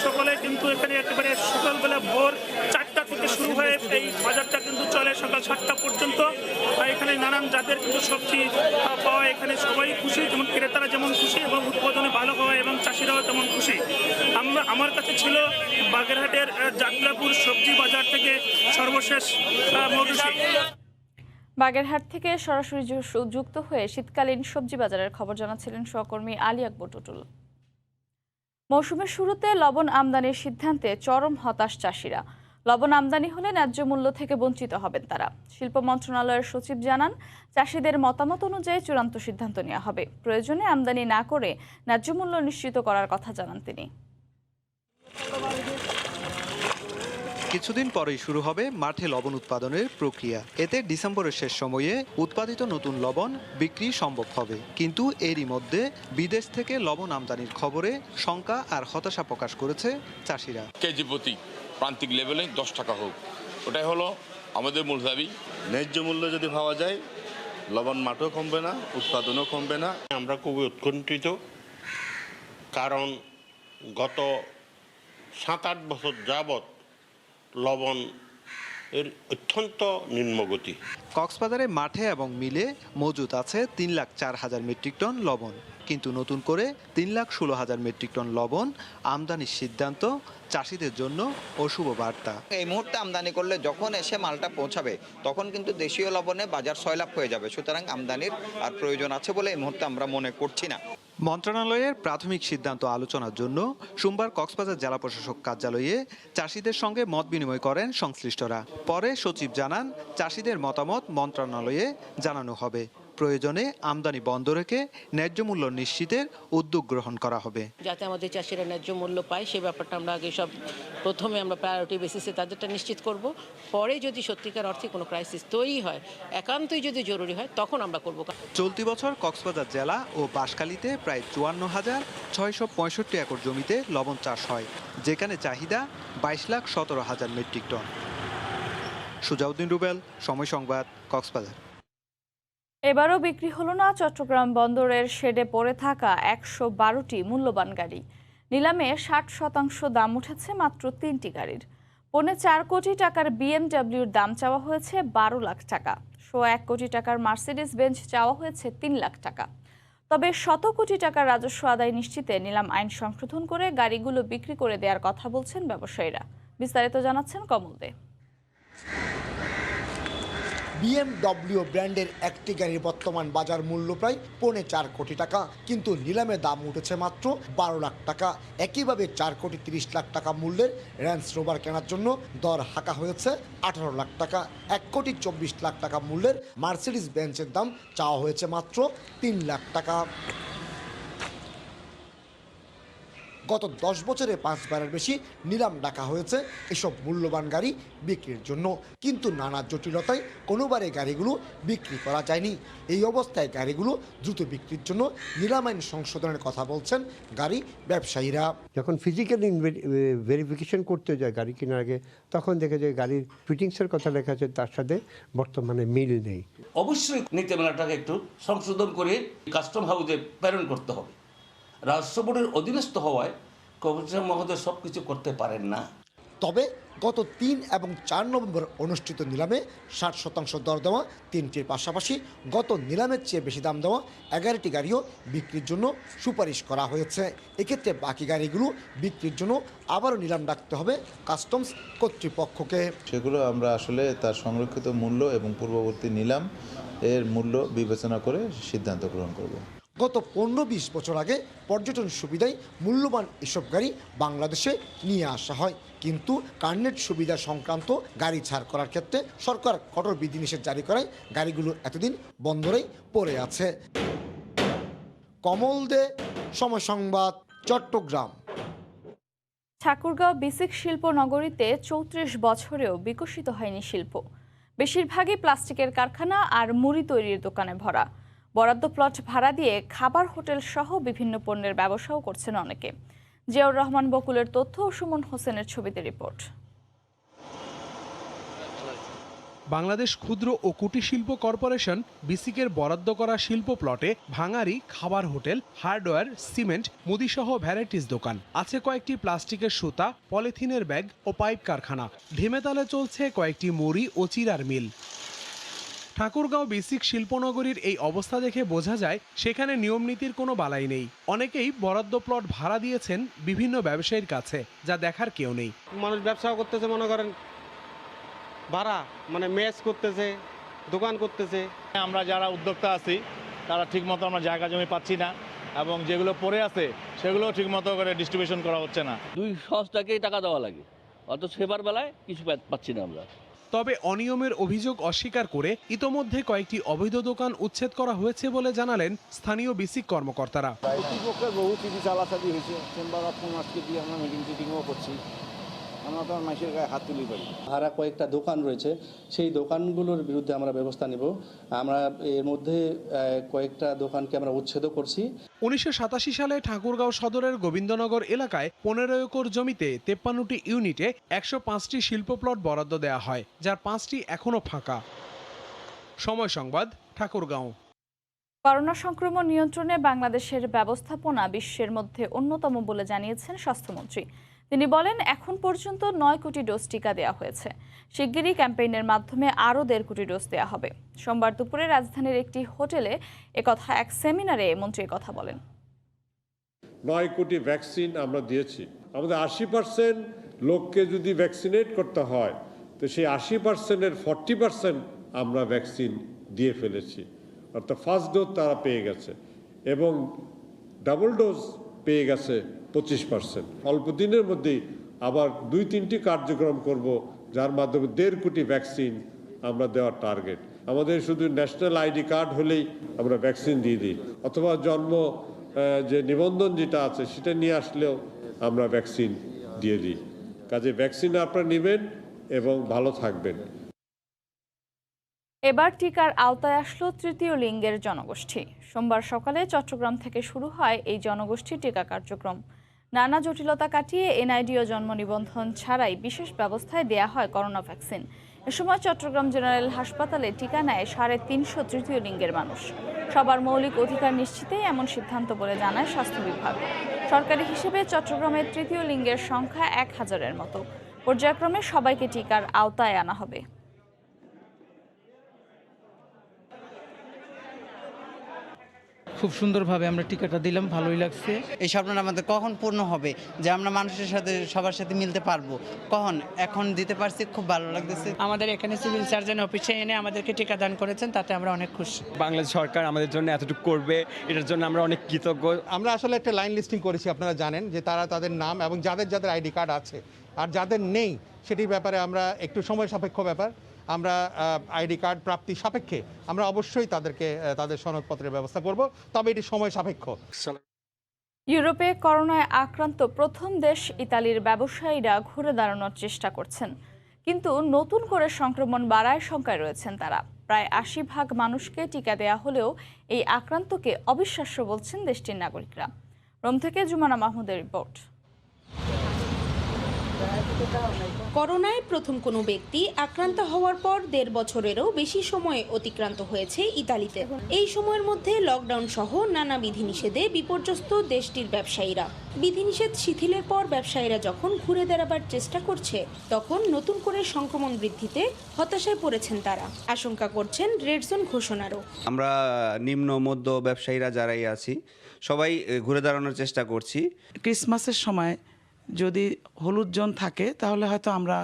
সকলে কিন্তু এখানে একেবারে সকালবেলা ভোর 4টা থেকে শুরু হয়ে এই বাজারটা কিন্তু চলে সকাল 7টা পর্যন্ত। এখানে নানান জাতের কিন্তু সবজি পাওয়া, এখানে সবাই খুশি, যেমন ক্রেতারা যেমন খুশি এবং উৎপাদনে ভালো হয় এবং চাষিরাও তেমন খুশি। আমার কাছে ছিল বাগেরহাটের যাত্রাপুর সবজি বাজার থেকে সর্বশেষ মৌটুসী। বাগেরহাট থেকে সরাসরি যুক্ত হয়ে শীতকালীন সবজি বাজারের খবর জানাচ্ছিলেন সহকর্মী আলী আকবর টুটুল। মৌসুমের শুরুতে লবণ আমদানির সিদ্ধান্তে চরম হতাশ চাষিরা। লবণ আমদানি হলে ন্যায্য মূল্য থেকে বঞ্চিত হবেন তারা। শিল্প মন্ত্রণালয়ের সচিব জানান, চাষিদের মতামত অনুযায়ী চূড়ান্ত সিদ্ধান্ত নেওয়া হবে। প্রয়োজনে আমদানি না করে ন্যায্য মূল্য নিশ্চিত করার কথা জানান তিনি। কিছুদিন পরেই শুরু হবে মাঠে লবণ উৎপাদনের প্রক্রিয়া। এতে ডিসেম্বরের শেষ সময়ে উৎপাদিত নতুন লবণ বিক্রি সম্ভব হবে। কিন্তু এরই মধ্যে বিদেশ থেকে লবণ আমদানির খবরে শঙ্কা আর হতাশা প্রকাশ করেছে চাষিরা। কেজি প্রতি প্রান্তিক লেভেলে 10 টাকা হোক, ওটাই হলো আমাদের মূল দাবি। ন্যায্য মূল্য যদি পাওয়া যায়, লবণ মাঠও কমবে না, উৎপাদনও কমবে না। আমরা খুবই উৎকণ্ঠিত, কারণ গত 7-8 বছর যাবৎ লবণ এর অত্যন্ত নিম্নগতি। কক্সবাজারে মাঠে এবং মিলে মজুত আছে 3,04,000 মেট্রিক টন লবণ, কিন্তু নতুন করে 3,16,000 মেট্রিক টন লবণ আমদানির সিদ্ধান্ত চাষিদের জন্য অশুভ বার্তা। এই মুহূর্তে আমদানি করলে যখন এসে মালটা পৌঁছাবে তখন কিন্তু দেশীয় লবণে বাজার সয়লাভ হয়ে যাবে, সুতরাং আমদানির আর প্রয়োজন আছে বলে এই মুহূর্তে আমরা মনে করছি না। মন্ত্রণালয়ের প্রাথমিক সিদ্ধান্ত আলোচনার জন্য সোমবার কক্সবাজার জেলা প্রশাসক কার্যালয়ে চাষিদের সঙ্গে মত বিনিময় করেন সংশ্লিষ্টরা। পরে সচিব জানান, চাষিদের মতামত মন্ত্রণালয়ে জানানো হবে। প্রয়োজনে আমদানি বন্ধ রেখে ন্যায্য মূল্য নিশ্চিতের উদ্যোগ গ্রহণ করা হবে। যাতে আমাদের চাষিরা ন্যায্য মূল্য পায় সেই ব্যাপারটা আমরা আগে প্রথমে আমরা প্রায়োরিটি বেসিসে তাদেরটা নিশ্চিত করব। পরে যদি সত্যিকার অর্থে কোনো ক্রাইসিস তৈরি হয়, একান্তই যদি জরুরি হয়, তখন আমরা করব। চলতি বছর কক্সবাজার জেলা ও বাঁশখালীতে প্রায় 54,665 একর জমিতে লবণ চাষ হয়, যেখানে চাহিদা 22,17,000 মেট্রিক টন। সুজাউদ্দিন রুবেল, সময় সংবাদ, কক্সবাজার। এবারও বিক্রি হলো না চট্টগ্রাম বন্দরের শেডে পড়ে থাকা 112টি মূল্যবান গাড়ি। নিলামে 60% দাম উঠেছে মাত্র 3টি গাড়ির। 4.25 কোটি টাকার বিএমডব্লিউর দাম চাওয়া হয়েছে 12 লাখ টাকা। 1 কোটি টাকার মার্সিডিজ বেঞ্চ চাওয়া হয়েছে 3 লাখ টাকা। তবে 100 কোটি টাকার রাজস্ব আদায় নিশ্চিতে নিলাম আইন সংশোধন করে গাড়িগুলো বিক্রি করে দেওয়ার কথা বলছেন ব্যবসায়ীরা। বিস্তারিত জানাচ্ছেন কমল দে। বিএমডব্লিউ ব্র্যান্ডের একটি গাড়ির বর্তমান বাজার মূল্য প্রায় 4.25 কোটি টাকা, কিন্তু নিলামে দাম উঠেছে মাত্র 12 লাখ টাকা। একইভাবে 4 কোটি 30 লাখ টাকা মূল্যের রেঞ্জ রোভার কেনার জন্য দর হাঁকা হয়েছে 18 লাখ টাকা। 1 কোটি 24 লাখ টাকা মূল্যের মার্সিডিজ বেঞ্চের দাম চাওয়া হয়েছে মাত্র 3 লাখ টাকা। গত 10 বছরে 5 বারের বেশি নিলাম ডাকা হয়েছে এসব মূল্যবান গাড়ি বিক্রির জন্য, কিন্তু নানা জটিলতায় কোনোবারে গাড়িগুলো বিক্রি করা যায়নি। এই অবস্থায় গাড়িগুলো দ্রুত বিক্রির জন্য নিলাম আইন সংশোধনের কথা বলছেন গাড়ি ব্যবসায়ীরা। যখন ফিজিক্যাল ভেরিফিকেশন করতে যায় গাড়ি কেনার আগে, তখন দেখে যে গাড়ির ফিটিংসের কথা লেখা আছে তার সাথে বর্তমানে মিল নেই। অবশ্যই নীতিমালাটাকে একটু সংশোধন করে কাস্টম হাউসে প্রেরণ করতে হবে। রাজস্ব বোর্ডের অধীনস্থ হওয়ায় কমিশনার মহোদয় সব কিছু করতে পারেন না। তবে গত 3 এবং 4 নভেম্বর অনুষ্ঠিত নিলামে 60% দর দেওয়া 3টির পাশাপাশি গত নিলামের চেয়ে বেশি দাম দেওয়া 11টি গাড়িও বিক্রির জন্য সুপারিশ করা হয়েছে। এক্ষেত্রে বাকি গাড়িগুলো বিক্রির জন্য আবারও নিলাম ডাকতে হবে কাস্টমস কর্তৃপক্ষকে। সেগুলো আমরা আসলে তার সংরক্ষিত মূল্য এবং পূর্ববর্তী নিলাম এর মূল্য বিবেচনা করে সিদ্ধান্ত গ্রহণ করব। গত 15-20 বছর আগে পর্যটন সুবিধায় মূল্যবান এসব গাড়ি বাংলাদেশে নিয়ে আসা হয়, কিন্তু কার্নেট সুবিধা সংক্রান্ত গাড়ি ছাড় করার ক্ষেত্রে সরকার কঠোর বিধিনিষেধ জারি করায় গাড়িগুলো এতদিন বন্দরেই পড়ে আছে। কমল দে, সময় সংবাদ, চট্টগ্রাম। ঠাকুরগাঁও বিসিক শিল্প নগরীতে 34 বছরেও বিকশিত হয়নি শিল্প। বেশিরভাগই প্লাস্টিকের কারখানা আর মুড়ি তৈরির দোকানে ভরা। বরাদ্দ প্লট ভাড়া দিয়ে খাবার হোটেল সহ বিভিন্ন পণ্যের ব্যবসাও করছেন অনেকে। জিয়াউর রহমান বকুলের তথ্য ও সুমন হোসেনের ছবিতে রিপোর্ট। বাংলাদেশ ক্ষুদ্র ও কুটির শিল্প কর্পোরেশন বিসিকের বরাদ্দ করা শিল্প প্লটে ভাঙারি, খাবার হোটেল, হার্ডওয়্যার, সিমেন্ট, মুদিসহ ভ্যারাইটিস দোকান আছে। কয়েকটি প্লাস্টিকের সুতা, পলিথিনের ব্যাগ ও পাইপ কারখানা। ঢিমেতালে চলছে কয়েকটি মুড়ি ও চিরার মিল। ঠাকুরগাঁও বিসিক শিল্পনগরীর এই অবস্থা দেখে বোঝা যায় সেখানে নিয়মনীতির কোনো বালাই নেই। অনেকেই বরাদ্দ প্লট ভাড়া দিয়েছেন বিভিন্ন ব্যবসায়ীর কাছে, যা দেখার কেউ নেই। মানুষ ব্যবসা করতেছে, মনে করেন ভাড়া, মানে মেস করতেছে, দোকান করতেছে। আমরা যারা উদ্যোক্তা আছি তারা ঠিকমতো আমরা জায়গা জমি পাচ্ছি না, এবং যেগুলো পড়ে আছে সেগুলো ঠিকমতো করে ডিস্ট্রিবিউশন করা হচ্ছে না। 2 সংস্থাকেই টাকা দেওয়া লাগে, অত সেবার বেলায় কিছু পাচ্ছি না আমরা। তবে অনিয়মের অভিযোগ অস্বীকার করে ইতোমধ্যে কয়েকটি অবৈধ দোকান উচ্ছেদ করা হয়েছে বলে জানালেন স্থানীয় বিসিক কর্মকর্তারা। কর্তৃপক্ষের বহু চিঠি চালাচালি হয়েছে, চেম্বার অফ কমার্সকে দিয়ে আমরা মিটিংও করছি, আমরা তো মাসের গায়ে হাত তুলি পারি। ভাড়া কয়েকটা দোকান রয়েছে, সেই দোকানগুলোর বিরুদ্ধে আমরা ব্যবস্থা নেব। আমরা এর মধ্যে কয়েকটা দোকানকে আমরা উচ্ছেদ করছি। 1987 সালে ঠাকুরগাঁও সদরের গোবিন্দনগর এলাকায় 15 একর জমিতে 53টি ইউনিটে 105টি শিল্প প্লট বরাদ্দ দেওয়া হয়, যার 5টি এখনও ফাঁকা। সময় সংবাদ, ঠাকুরগাঁও। করোনা সংক্রমণ নিয়ন্ত্রণে বাংলাদেশের ব্যবস্থাপনা বিশ্বের মধ্যে অন্যতম বলে জানিয়েছেন স্বাস্থ্যমন্ত্রী। তিনি বলেন, এখন পর্যন্ত 9 কোটি ডোজ টিকা দেওয়া হয়েছে। শিগগিরই ক্যাম্পেইনের মাধ্যমে আরও 1.5 কোটি ডোজ দেওয়া হবে। সোমবার দুপুরে রাজধানীর একটি হোটেলে একথা এক সেমিনারে মন্ত্রী কথা বলেন। 9 কোটি ভ্যাকসিন আমরা দিয়েছি। আমাদের 80% লোককে যদি ভ্যাকসিনেট করতে হয়, তো সেই 80%-এর 40% আমরা ভ্যাকসিন দিয়ে ফেলেছি। অর্থাৎ ফার্স্ট ডোজ তারা পেয়ে গেছে এবং ডাবল ডোজ পেয়ে গেছে 25%। অল্প দিনের মধ্যেই আবার 2-3টি কার্যক্রম করব, যার মাধ্যমে 1.5 কোটি ভ্যাকসিন আমরা দেওয়ার টার্গেট। আমাদের শুধু ন্যাশনাল আইডি কার্ড হলেই আমরা ভ্যাকসিন দিয়ে দিই, অথবা জন্ম যে নিবন্ধন যেটা আছে সেটা নিয়ে আসলেও আমরা ভ্যাকসিন দিয়ে দিই। কাজে ভ্যাকসিন আপনারা নেবেন এবং ভালো থাকবেন। এবার টিকার আওতায় আসলো তৃতীয় লিঙ্গের জনগোষ্ঠী। সোমবার সকালে চট্টগ্রাম থেকে শুরু হয় এই জনগোষ্ঠীর টিকা কার্যক্রম। নানা জটিলতা কাটিয়ে এনআইডি ও জন্ম নিবন্ধন ছাড়াই বিশেষ ব্যবস্থায় দেয়া হয় করোনা ভ্যাকসিন। এ সময় চট্টগ্রাম জেনারেল হাসপাতালে টিকা নেয় 350 তৃতীয় লিঙ্গের মানুষ। সবার মৌলিক অধিকার নিশ্চিতে এমন সিদ্ধান্ত বলে জানায় স্বাস্থ্য বিভাগ। সরকারি হিসেবে চট্টগ্রামের তৃতীয় লিঙ্গের সংখ্যা 1000-এর মতো। পর্যায়ক্রমে সবাইকে টিকার আওতায় আনা হবে। খুব সুন্দরভাবে আমরা টিকাটা দিলাম, ভালোই লাগছে। এই স্বপ্নটা আমাদের কখন পূর্ণ হবে যে আমরা মানুষের সাথে সবার সাথে মিলতে পারবো, কখন এখন দিতে পারছি, খুব ভালো লাগতেছে। আমাদের এখানে সিভিল সার্জন অফিসে এনে আমাদেরকে টিকা দান করেছেন, তাতে আমরা অনেক খুশি। বাংলাদেশ সরকার আমাদের জন্য এতটুকু করবে, এটার জন্য আমরা অনেক কৃতজ্ঞ। আমরা আসলে একটা লাইন লিস্টিং করেছি, আপনারা জানেন যে তারা তাদের নাম এবং যাদের যাদের আইডি কার্ড আছে আর যাদের নেই সেটির ব্যাপারে আমরা একটু সময় সাপেক্ষ ব্যাপার, আমরা আইডি কার্ড প্রাপ্তি সাপেক্ষে আমরা অবশ্যই তাদেরকে তাদের সনদপত্রের ব্যবস্থা করব, তবে এটি সময় সাপেক্ষ। ইউরোপে করোনায় আক্রান্ত প্রথম দেশ ইতালির ব্যবসায়ীরা ঘুরে দাঁড়ানোর চেষ্টা করছেন, কিন্তু নতুন করে সংক্রমণ বাড়ায় শঙ্কায় রয়েছেন তারা। প্রায় 80% মানুষকে টিকা দেয়া হলেও এই আক্রান্তকে অবিশ্বাস্য বলছেন দেশটির নাগরিকরা। রোম থেকে জুমানা মাহমুদের রিপোর্ট। করোনায় প্রথম কোনো ব্যক্তি আক্রান্ত হওয়ার পর 1.5 বছরেরও বেশি সময় অতিক্রান্ত হয়েছে ইতালিতে। এই সময়ের মধ্যে লকডাউন সহ নানা বিধিনিষেধে বিপর্যস্ত দেশটির ব্যবসায়ীরা। বিধিনিষেধ শিথিলের পর ব্যবসায়ীরা যখন ঘুরে দাঁড়াবার চেষ্টা করছে, তখন নতুন করে সংক্রমণ বৃদ্ধিতে হতাশায় পড়েছেন তারা। আশঙ্কা করছেন রেড জোন ঘোষণারও। আমরা নিম্ন মধ্য ব্যবসায়ীরা যারাই আছি সবাই ঘুরে দাঁড়ানোর চেষ্টা করছি। ক্রিসমাসের সময় যদি হলুদ জোন থাকে তাহলে হয়তো আমরা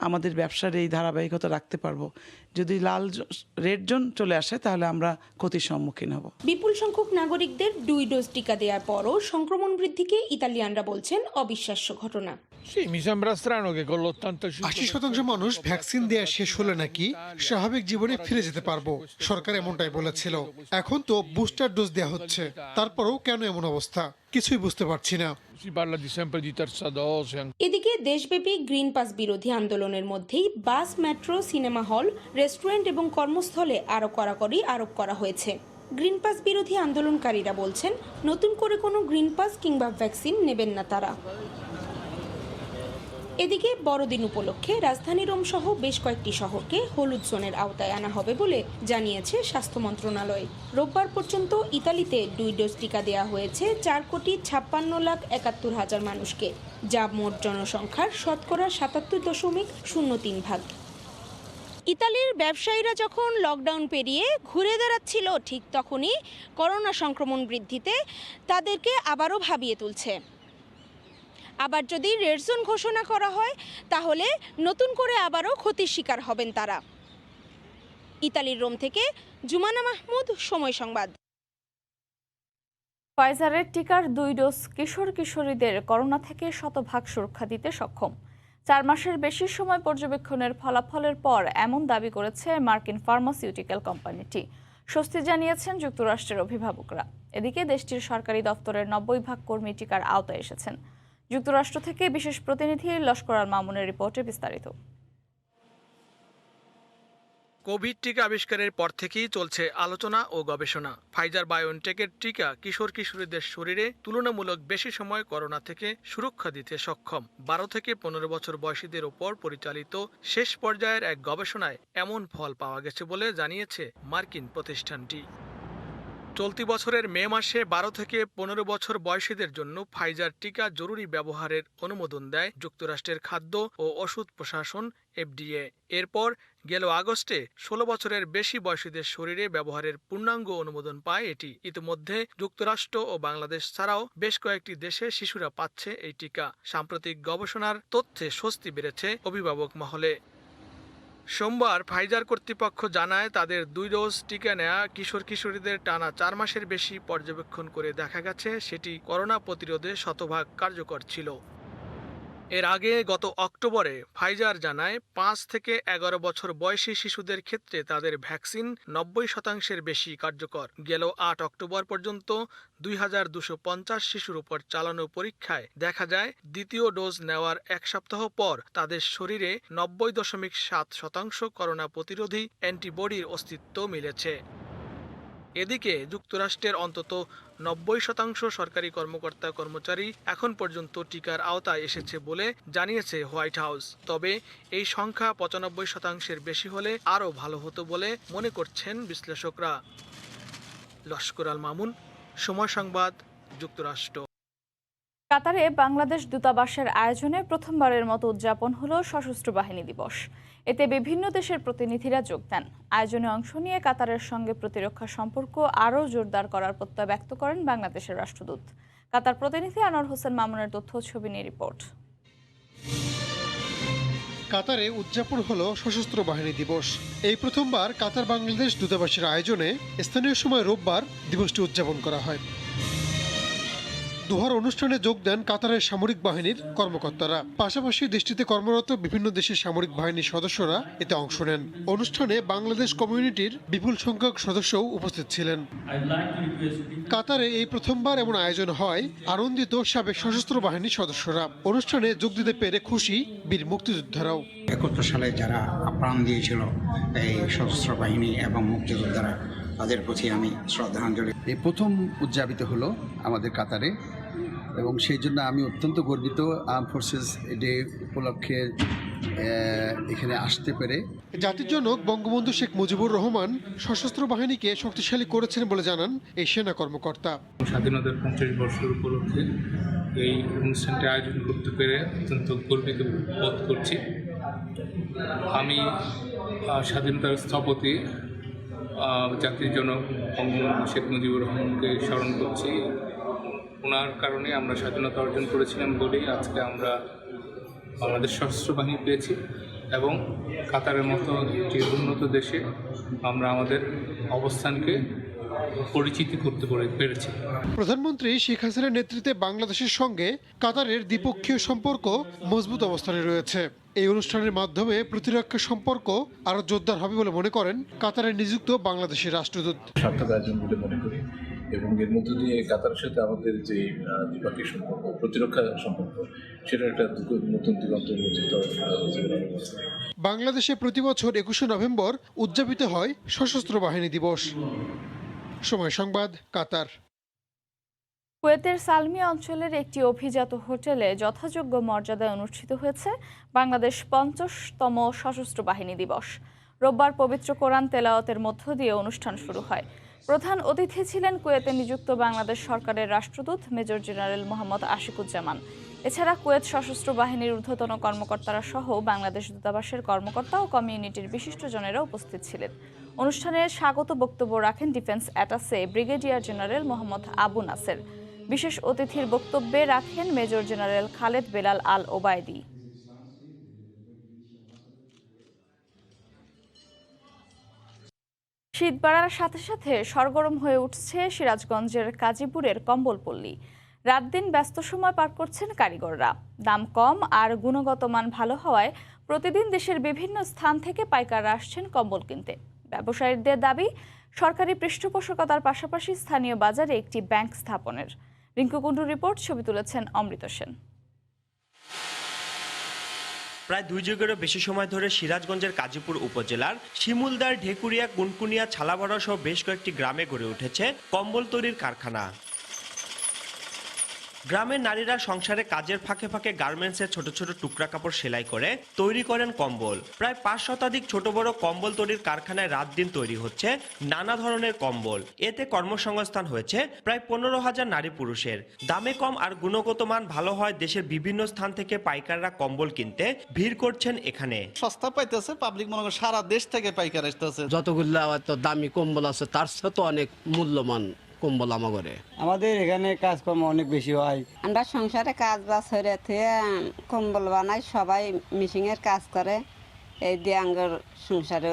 আমাদের ব্যবসার এই ধারাবাহিকতা রাখতে পারবো। যদি রেড জোন চলে আসে তাহলে আমরা ক্ষতির সম্মুখীন হব। বিপুল সংখ্যক নাগরিকদের 2 ডোজ টিকা দেওয়ার পরও সংক্রমণ বৃদ্ধিকে ইতালিয়ানরা বলছেন অবিশ্বাস্য ঘটনা। 80% মানুষ ভ্যাকসিন দেয়া শেষ হলে নাকি স্বাভাবিক জীবনে ফিরে যেতে পারবো, সরকার এমনটাই বলেছিল। এখন তো বুস্টার ডোজ দেয়া হচ্ছে, তারপরেও কেন এমন অবস্থা কিছুই বুঝতে পারছি না। এদিকে দেশব্যাপী গ্রিন পাস বিরোধী আন্দোলনের মধ্যেই বাস, মেট্রো, সিনেমা হল, রেস্টুরেন্ট এবং কর্মস্থলে আরও কড়াকড়ি আরোপ করা হয়েছে। গ্রিন পাস বিরোধী আন্দোলনকারীরা বলছেন, নতুন করে কোনো গ্রিন পাস কিংবা ভ্যাকসিন নেবেন না তারা। এদিকে বড়দিন উপলক্ষে রাজধানী রোম সহ বেশ কয়েকটি শহরকে হলুদ জোনের আওতায় আনা হবে বলে জানিয়েছে স্বাস্থ্য মন্ত্রণালয়। রোববার পর্যন্ত ইতালিতে 2 ডোজ টিকা দেওয়া হয়েছে 4,56,71,000 মানুষকে, যা মোট জনসংখ্যার শতকরা 77.03%। ইতালির ব্যবসায়ীরা যখন লকডাউন পেরিয়ে ঘুরে দাঁড়াচ্ছিল, ঠিক তখনই করোনা সংক্রমণ বৃদ্ধিতে তাদেরকে আবারও ভাবিয়ে তুলছে। আবার যদি রেড জোন ঘোষণা করা হয় তাহলে নতুন করে আবারও ক্ষতির শিকার হবেন তারা। ইতালির রোম থেকে জুমানা মাহমুদ, সময় সংবাদ। ফাইজারের টিকার 2 ডোজ কিশোর কিশোরীদের করোনা থেকে 100% সুরক্ষা দিতে সক্ষম। 4 মাসের বেশি সময় পর্যবেক্ষণের ফলাফলের পর এমন দাবি করেছে মার্কিন ফার্মাসিউটিক্যাল কোম্পানিটি। স্বস্তি জানিয়েছেন যুক্তরাষ্ট্রের অভিভাবকরা। এদিকে দেশটির সরকারি দপ্তরের 90% কর্মী টিকার আওতায় এসেছেন। যুক্তরাষ্ট্র থেকে বিশেষ প্রতিনিধি লস্কর আল মামুনের রিপোর্টে বিস্তারিত। কোভিড টিকা আবিষ্কারের পর থেকেই চলছে আলোচনা ও গবেষণা। ফাইজার বায়োনটেকের টিকা কিশোর কিশোরীদের শরীরে তুলনামূলক বেশি সময় করোনা থেকে সুরক্ষা দিতে সক্ষম। 12 থেকে 15 বছর বয়সীদের ওপর পরিচালিত শেষ পর্যায়ের এক গবেষণায় এমন ফল পাওয়া গেছে বলে জানিয়েছে মার্কিন প্রতিষ্ঠানটি। চলতি বছরের মে মাসে 12 থেকে 15 বছর বয়সীদের জন্য ফাইজার টিকা জরুরি ব্যবহারের অনুমোদন দেয় যুক্তরাষ্ট্রের খাদ্য ও ওষুধ প্রশাসন FDA। এরপর গেল আগস্টে 16 বছরের বেশি বয়সীদের শরীরে ব্যবহারের পূর্ণাঙ্গ অনুমোদন পায় এটি। ইতিমধ্যে যুক্তরাষ্ট্র ও বাংলাদেশ ছাড়াও বেশ কয়েকটি দেশে শিশুরা পাচ্ছে এই টিকা। সাম্প্রতিক গবেষণার তথ্যে স্বস্তি বেড়েছে অভিভাবক মহলে। সোমবার ফাইজার কর্তৃপক্ষ জানায় তাদের 2 ডোজ টিকা নেয়া কিশোর কিশোরীদের টানা 4 মাসের বেশি পর্যবেক্ষণ করে দেখা গেছে সেটি করোনা প্রতিরোধে শতভাগ কার্যকর ছিল। এর আগে গত অক্টোবরে ফাইজার জানায় 5 থেকে 11 বছর বয়সী শিশুদের ক্ষেত্রে তাদের ভ্যাকসিন 90% বেশি কার্যকর। গেল 8 অক্টোবর পর্যন্ত 2250 শিশুর উপর চালানো পরীক্ষায় দেখা যায় দ্বিতীয় ডোজ নেওয়ার 1 সপ্তাহ পর তাদের শরীরে 90.7% করোনা প্রতিরোধী অ্যান্টিবডির অস্তিত্ব মিলেছে। এদিকে যুক্তরাষ্ট্রের অন্তত 90% সরকারি কর্মকর্তা কর্মচারী এখন পর্যন্ত টিকার আওতায় এসেছে বলে জানিয়েছে হোয়াইট হাউস। তবে এই সংখ্যা 95%-এর বেশি হলে আরও ভালো হতো বলে মনে করছেন বিশ্লেষকরা। লস্কর আল মামুন, সময় সংবাদ, যুক্তরাষ্ট্র। কাতারে বাংলাদেশ দূতাবাসের আয়োজনে প্রথমবারের মতো উদযাপন হলো সশস্ত্র বাহিনী দিবস। এতে বিভিন্ন দেশের প্রতিনিধিরা যোগ দেন। আয়োজনে অংশ নিয়ে কাতারের সঙ্গে প্রতিরক্ষা সম্পর্ক আরও জোরদার করার প্রত্যয় ব্যক্ত করেন বাংলাদেশের রাষ্ট্রদূত। কাতার প্রতিনিধি আনোয়ার হোসেন মামুনের তথ্য ছবি নিয়ে রিপোর্ট। কাতারে উদযাপন হলো সশস্ত্র বাহিনী দিবস। এই প্রথমবার কাতার বাংলাদেশ দূতাবাসের আয়োজনে স্থানীয় সময় রোববার দিবসটি উদযাপন করা হয়। দোহার অনুষ্ঠানে যোগ দেন কাতারের সামরিক বাহিনীর কর্মকর্তারা। পাশাপাশি দেশটিতে কর্মরত বিভিন্ন দেশের সামরিক বাহিনীর সদস্যরা এতে অংশ নেন। অনুষ্ঠানে বাংলাদেশ কমিউনিটির বিপুল সংখ্যক সদস্যও উপস্থিত ছিলেন। কাতারে এই প্রথমবার এমন আয়োজন হয় আনন্দিত সাবেক সশস্ত্র বাহিনীর সদস্যরা। অনুষ্ঠানে যোগ দিতে পেরে খুশি বীর মুক্তিযোদ্ধারাও। 71 সালে যারা প্রাণ দিয়েছিল এই সশস্ত্র বাহিনী এবং মুক্তিযোদ্ধারা, তাদের প্রতি আমি শ্রদ্ধাঞ্জলি। এই প্রথম উদযাপিত হলো আমাদের কাতারে এবং সেই জন্য আমি অত্যন্ত গর্বিত আর্ম ফোর্সেস ডে উপলক্ষে এখানে আসতে পেরে। জাতির জনক বঙ্গবন্ধু শেখ মুজিবুর রহমান সশস্ত্র বাহিনীকে শক্তিশালী করেছেন বলে জানান এই সেনা কর্মকর্তা। স্বাধীনতার 50 বছর উপলক্ষে এই অনুষ্ঠানটি আয়োজন করতে পেরে অত্যন্ত গর্বিত বোধ করছি। আমি স্বাধীনতার স্থপতি জাতির জনক বঙ্গবন্ধু শেখ মুজিবুর রহমানকে স্মরণ করছি। ওনার কারণে আমরা স্বাধীনতা অর্জন করেছিলাম বলেই আজকে আমরা বাংলাদেশ সশস্ত্র বাহিনী পেয়েছি এবং কাতারের মতো একটি উন্নত দেশে আমরা আমাদের অবস্থানকে পরিচিতি করতে পেরেছি। প্রধানমন্ত্রী শেখ হাসিনার নেতৃত্বে বাংলাদেশের সঙ্গে কাতারের দ্বিপক্ষীয় সম্পর্ক মজবুত অবস্থানে রয়েছে। এই অনুষ্ঠানের মাধ্যমে প্রতিরক্ষা সম্পর্ক আরো জোরদার হবে বলে মনে করেন কাতারে নিযুক্ত বাংলাদেশের রাষ্ট্রদূত। সার্থক আয়োজন বলে মনে করি এবং এর মধ্য দিয়ে কাতারের সাথে আমাদের যে দ্বিপাক্ষিক সম্পর্ক, প্রতিরক্ষা সম্পর্ক, সেটা একটা নতুন দিগন্ত উন্মোচিত। বাংলাদেশে প্রতি বছর 21শে নভেম্বর উদযাপিত হয় সশস্ত্র বাহিনী দিবস। সময় সংবাদ, কাতার। কুয়েতের সালমি অঞ্চলের একটি অভিজাত হোটেলে যথাযোগ্য মর্যাদায় অনুষ্ঠিত হয়েছে বাংলাদেশ 50তম সশস্ত্র বাহিনী দিবস। রোববার পবিত্র কোরআন তেলাওয়াতের মধ্য দিয়ে অনুষ্ঠান শুরু হয়। প্রধান অতিথি ছিলেন কুয়েতে নিযুক্ত বাংলাদেশ সরকারের রাষ্ট্রদূত মেজর জেনারেল মোহাম্মদ আশিকুজ্জামান। এছাড়া কুয়েত সশস্ত্র বাহিনীর ঊর্ধ্বতন কর্মকর্তারা সহ বাংলাদেশ দূতাবাসের কর্মকর্তা ও কমিউনিটির বিশিষ্টজনেরা উপস্থিত ছিলেন। অনুষ্ঠানে স্বাগত বক্তব্য রাখেন defence attache brigadier general Mohammad Abu Naser. বিশেষ অতিথির বক্তব্যে রাখেন major general Khaled Belal Al Obaidi. শীত বাড়ার সাথে সাথে সরগরম হয়ে উঠছে সিরাজগঞ্জের কাজীপুরের কম্বলপল্লী। রাত দিন ব্যস্ত সময় পার করছেন কারিগররা। দাম কম আর গুণগত মান ভালো হওয়ায় প্রতিদিন দেশের বিভিন্ন স্থান থেকে পাইকাররা আসছেন কম্বল কিনতে। ব্যবসায়ীদের দাবি, সরকারি পৃষ্ঠপোষকতার পাশাপাশি স্থানীয় বাজারে একটি ব্যাংক স্থাপনের। রিঙ্কু কুণ্ডুর রিপোর্ট, ছবি তুলেছেন অমৃত সেন। প্রায় 2 যুগেরও বেশি সময় ধরে সিরাজগঞ্জের কাজীপুর উপজেলার শিমুলদার, ঢেকুরিয়া, কুনকুনিয়া, ছালাভরা সহ বেশ কয়েকটি গ্রামে গড়ে উঠেছে কম্বল তৈরির কারখানা। গ্রামের নারীরা সংসারে কাজের ফাঁকে ফাঁকে গার্মেন্টসের ছোট ছোট টুকরা কাপড় সেলাই করে তৈরি করেন কম্বল। প্রায় 5 শতাধিক ছোট বড় কম্বল তৈরির কারখানায় রাত দিন তৈরি হচ্ছে নানা ধরনের কম্বল। এতে কর্মসংস্থান হয়েছে প্রায় 15,000 নারী পুরুষের। দামে কম আর গুণগত মান ভালো হয় দেশের বিভিন্ন স্থান থেকে পাইকাররা কম্বল কিনতে ভিড় করছেন এখানে। সস্তা পাইতেছে, পাবলিক মনে করে সারা দেশ থেকে পাইকার আসতেছে। যতগুলো দামি কম্বল আছে তার সাথে তো অনেক মূল্যমান কম্বল আমাদের এখানে কাজকর্ম অনেক বেশি হয়। আমরা সংসারে কাজ বাজ হয়ে কম্বল বানাই, সবাই মিশিংয়ের কাজ করে, এই দিয়ে আঙ্গর সংসারে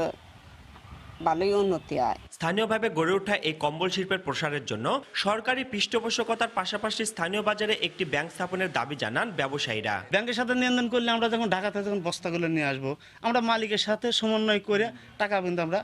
ভালোই উন্নতি হয়। স্থানীয়ভাবে গড়ে ওঠা এই কম্বল শিল্পের প্রসারের জন্য সরকারি পৃষ্ঠপোষকতার পাশাপাশি স্থানীয় বাজারে একটি ব্যাংক স্থাপনের দাবি জানান ব্যবসায়ীরা। ব্যাংকের সাথে লেনদেন করলে আমরা যখন ঢাকা থেকে যখন বস্তাগুলো নিয়ে আসবো, আমরা মালিকের সাথে সমন্বয় করে টাকা কিন্তু আমরা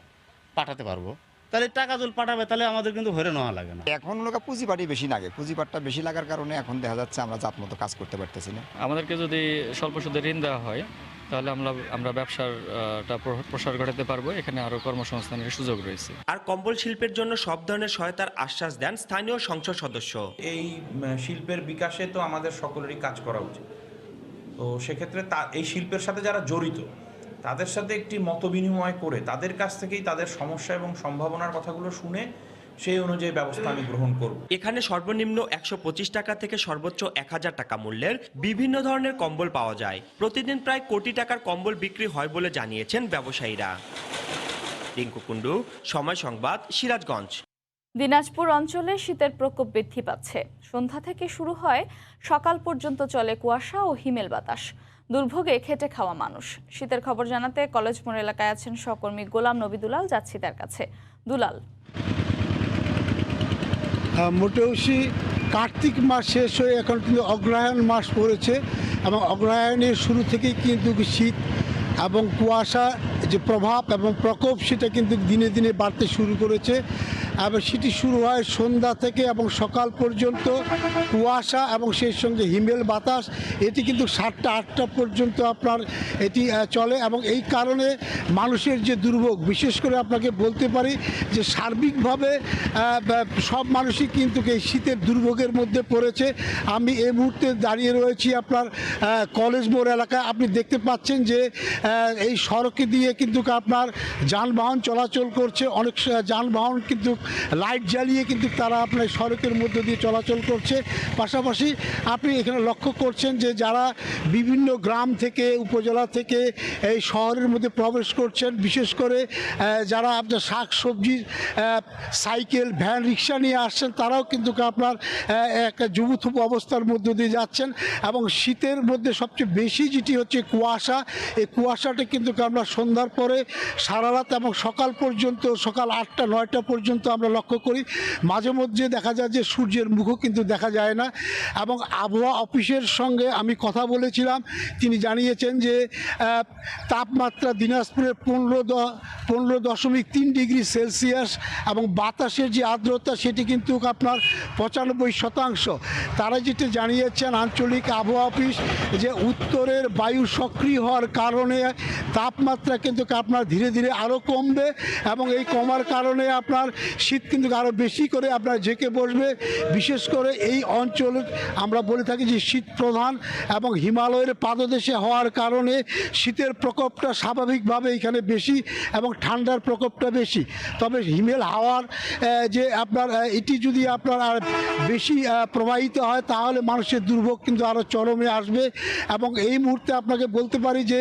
পাঠাতে পারবো। তাহলে টাকা যদি পাঠাবে তাহলে আমাদের কিন্তু হয়রান হওয়া লাগে না। এখন লোক পুঁজিবাড়ি বেশি লাগে, পুঁজিবাড়টা বেশি লাগার কারণে এখন দেখা যাচ্ছে আমরা জাত মতো কাজ করতে পারতেছি না। আমাদেরকে যদি স্বল্প সুদে ঋণ দেওয়া হয় তাহলে আমরা ব্যবসাটা প্রসার ঘটাতে পারবো। এখানে আরো কর্মসংস্থানের সুযোগ রয়েছে। আর কম্বল শিল্পের জন্য সব ধরনের সহায়তার আশ্বাস দেন স্থানীয় সংসদ সদস্য। এই শিল্পের বিকাশে তো আমাদের সকলেরই কাজ করা উচিত। তো সেক্ষেত্রে এই শিল্পের সাথে যারা জড়িত তাদের সাথে একটি মতবিনিময় করে তাদের কাছ থেকেই তাদের সমস্যা এবং সম্ভাবনার কথাগুলো শুনে সেই অনুযায়ী ব্যবস্থা আমি গ্রহণ করব। এখানে সর্বনিম্ন 125 টাকা থেকে সর্বোচ্চ 1000 টাকা মূল্যের বিভিন্ন ধরনের কম্বল পাওয়া যায়। প্রতিদিন প্রায় কোটি টাকার কম্বল বিক্রি হয় বলে জানিয়েছেন ব্যবসায়ীরা। রিঙ্কু কুন্ডু, সময় সংবাদ, সিরাজগঞ্জ। দিনাজপুর অঞ্চলে শীতের প্রকোপ বৃদ্ধি পাচ্ছে। সন্ধ্যা থেকে শুরু হয়, সকাল পর্যন্ত চলে কুয়াশা ও হিমেল বাতাস। দুর্ভোগে খেটে খাওয়া মানুষ। শীতের খবর জানাতে কলেজ মোড় এলাকায় আছেন সহকর্মী গোলাম নবী দুলাল। যাচ্ছি তার কাছে। দুলাল, মোটামুটি কার্তিক মাস শেষ হয়ে এখন কিন্তু অগ্রহায়ণ মাস পড়েছে এবং অগ্রহায়ণের শুরু থেকেই কিন্তু শীত এবং কুয়াশা যে প্রভাব এবং প্রকোপ সেটা কিন্তু দিনে দিনে বাড়তে শুরু করেছে। এবং সেটি শুরু হয় সন্ধ্যা থেকে এবং সকাল পর্যন্ত কুয়াশা এবং সেই সঙ্গে হিমেল বাতাস। এটি কিন্তু 7টা 8টা পর্যন্ত আপনার এটি চলে এবং এই কারণে মানুষের যে দুর্ভোগ, বিশেষ করে আপনাকে বলতে পারি যে সার্বিকভাবে সব মানুষই কিন্তু এই শীতের দুর্ভোগের মধ্যে পড়েছে। আমি এই মুহূর্তে দাঁড়িয়ে রয়েছি আপনার কলেজ মোড় এলাকায়। আপনি দেখতে পাচ্ছেন যে এই সড়কে দিয়ে কিন্তু আপনার যানবাহন চলাচল করছে। অনেক যানবাহন কিন্তু লাইট জ্বালিয়ে কিন্তু তারা আপনার সড়কের মধ্য দিয়ে চলাচল করছে। পাশাপাশি আপনি এখানে লক্ষ্য করছেন যে যারা বিভিন্ন গ্রাম থেকে উপজেলা থেকে এই শহরের মধ্যে প্রবেশ করছেন, বিশেষ করে যারা আপনার শাক সবজি সাইকেল ভ্যান রিক্সা নিয়ে আসছেন, তারাও কিন্তু আপনার একটা যুবথুপ অবস্থার মধ্য দিয়ে যাচ্ছেন। এবং শীতের মধ্যে সবচেয়ে বেশি যেটি হচ্ছে কুয়াশা, এই কুয়াশাটা কিন্তু আমরা সন্ধ্যার পরে সারা রাত এবং সকাল পর্যন্ত, সকাল 8টা 9টা পর্যন্ত আমরা লক্ষ্য করি। মাঝে মধ্যে দেখা যায় যে সূর্যের মুখও কিন্তু দেখা যায় না। এবং আবহাওয়া অফিসের সঙ্গে আমি কথা বলেছিলাম, তিনি জানিয়েছেন যে তাপমাত্রা দিনাজপুরে 15.3 ডিগ্রি সেলসিয়াস এবং বাতাসের যে আর্দ্রতা সেটি কিন্তু আপনার 95%। তারা যেটা জানিয়েছেন আঞ্চলিক আবহাওয়া অফিস, যে উত্তরের বায়ু সক্রিয় হওয়ার কারণে তাপমাত্রা কিন্তু আপনার ধীরে ধীরে আরও কমবে এবং এই কমার কারণে আপনার শীত কিন্তু আরও বেশি করে আপনার ঝেঁকে বসবে। বিশেষ করে এই অঞ্চল আমরা বলে থাকি যে শীত প্রধান এবং হিমালয়ের পাদদেশে হওয়ার কারণে শীতের প্রকোপটা স্বাভাবিকভাবে এখানে বেশি এবং ঠান্ডার প্রকোপটা বেশি। তবে হিমেল হাওয়ার যে আপনার এটি যদি আপনার আর বেশি প্রবাহিত হয় তাহলে মানুষের দুর্ভোগ কিন্তু আরও চরমে আসবে। এবং এই মুহূর্তে আপনাকে বলতে পারি যে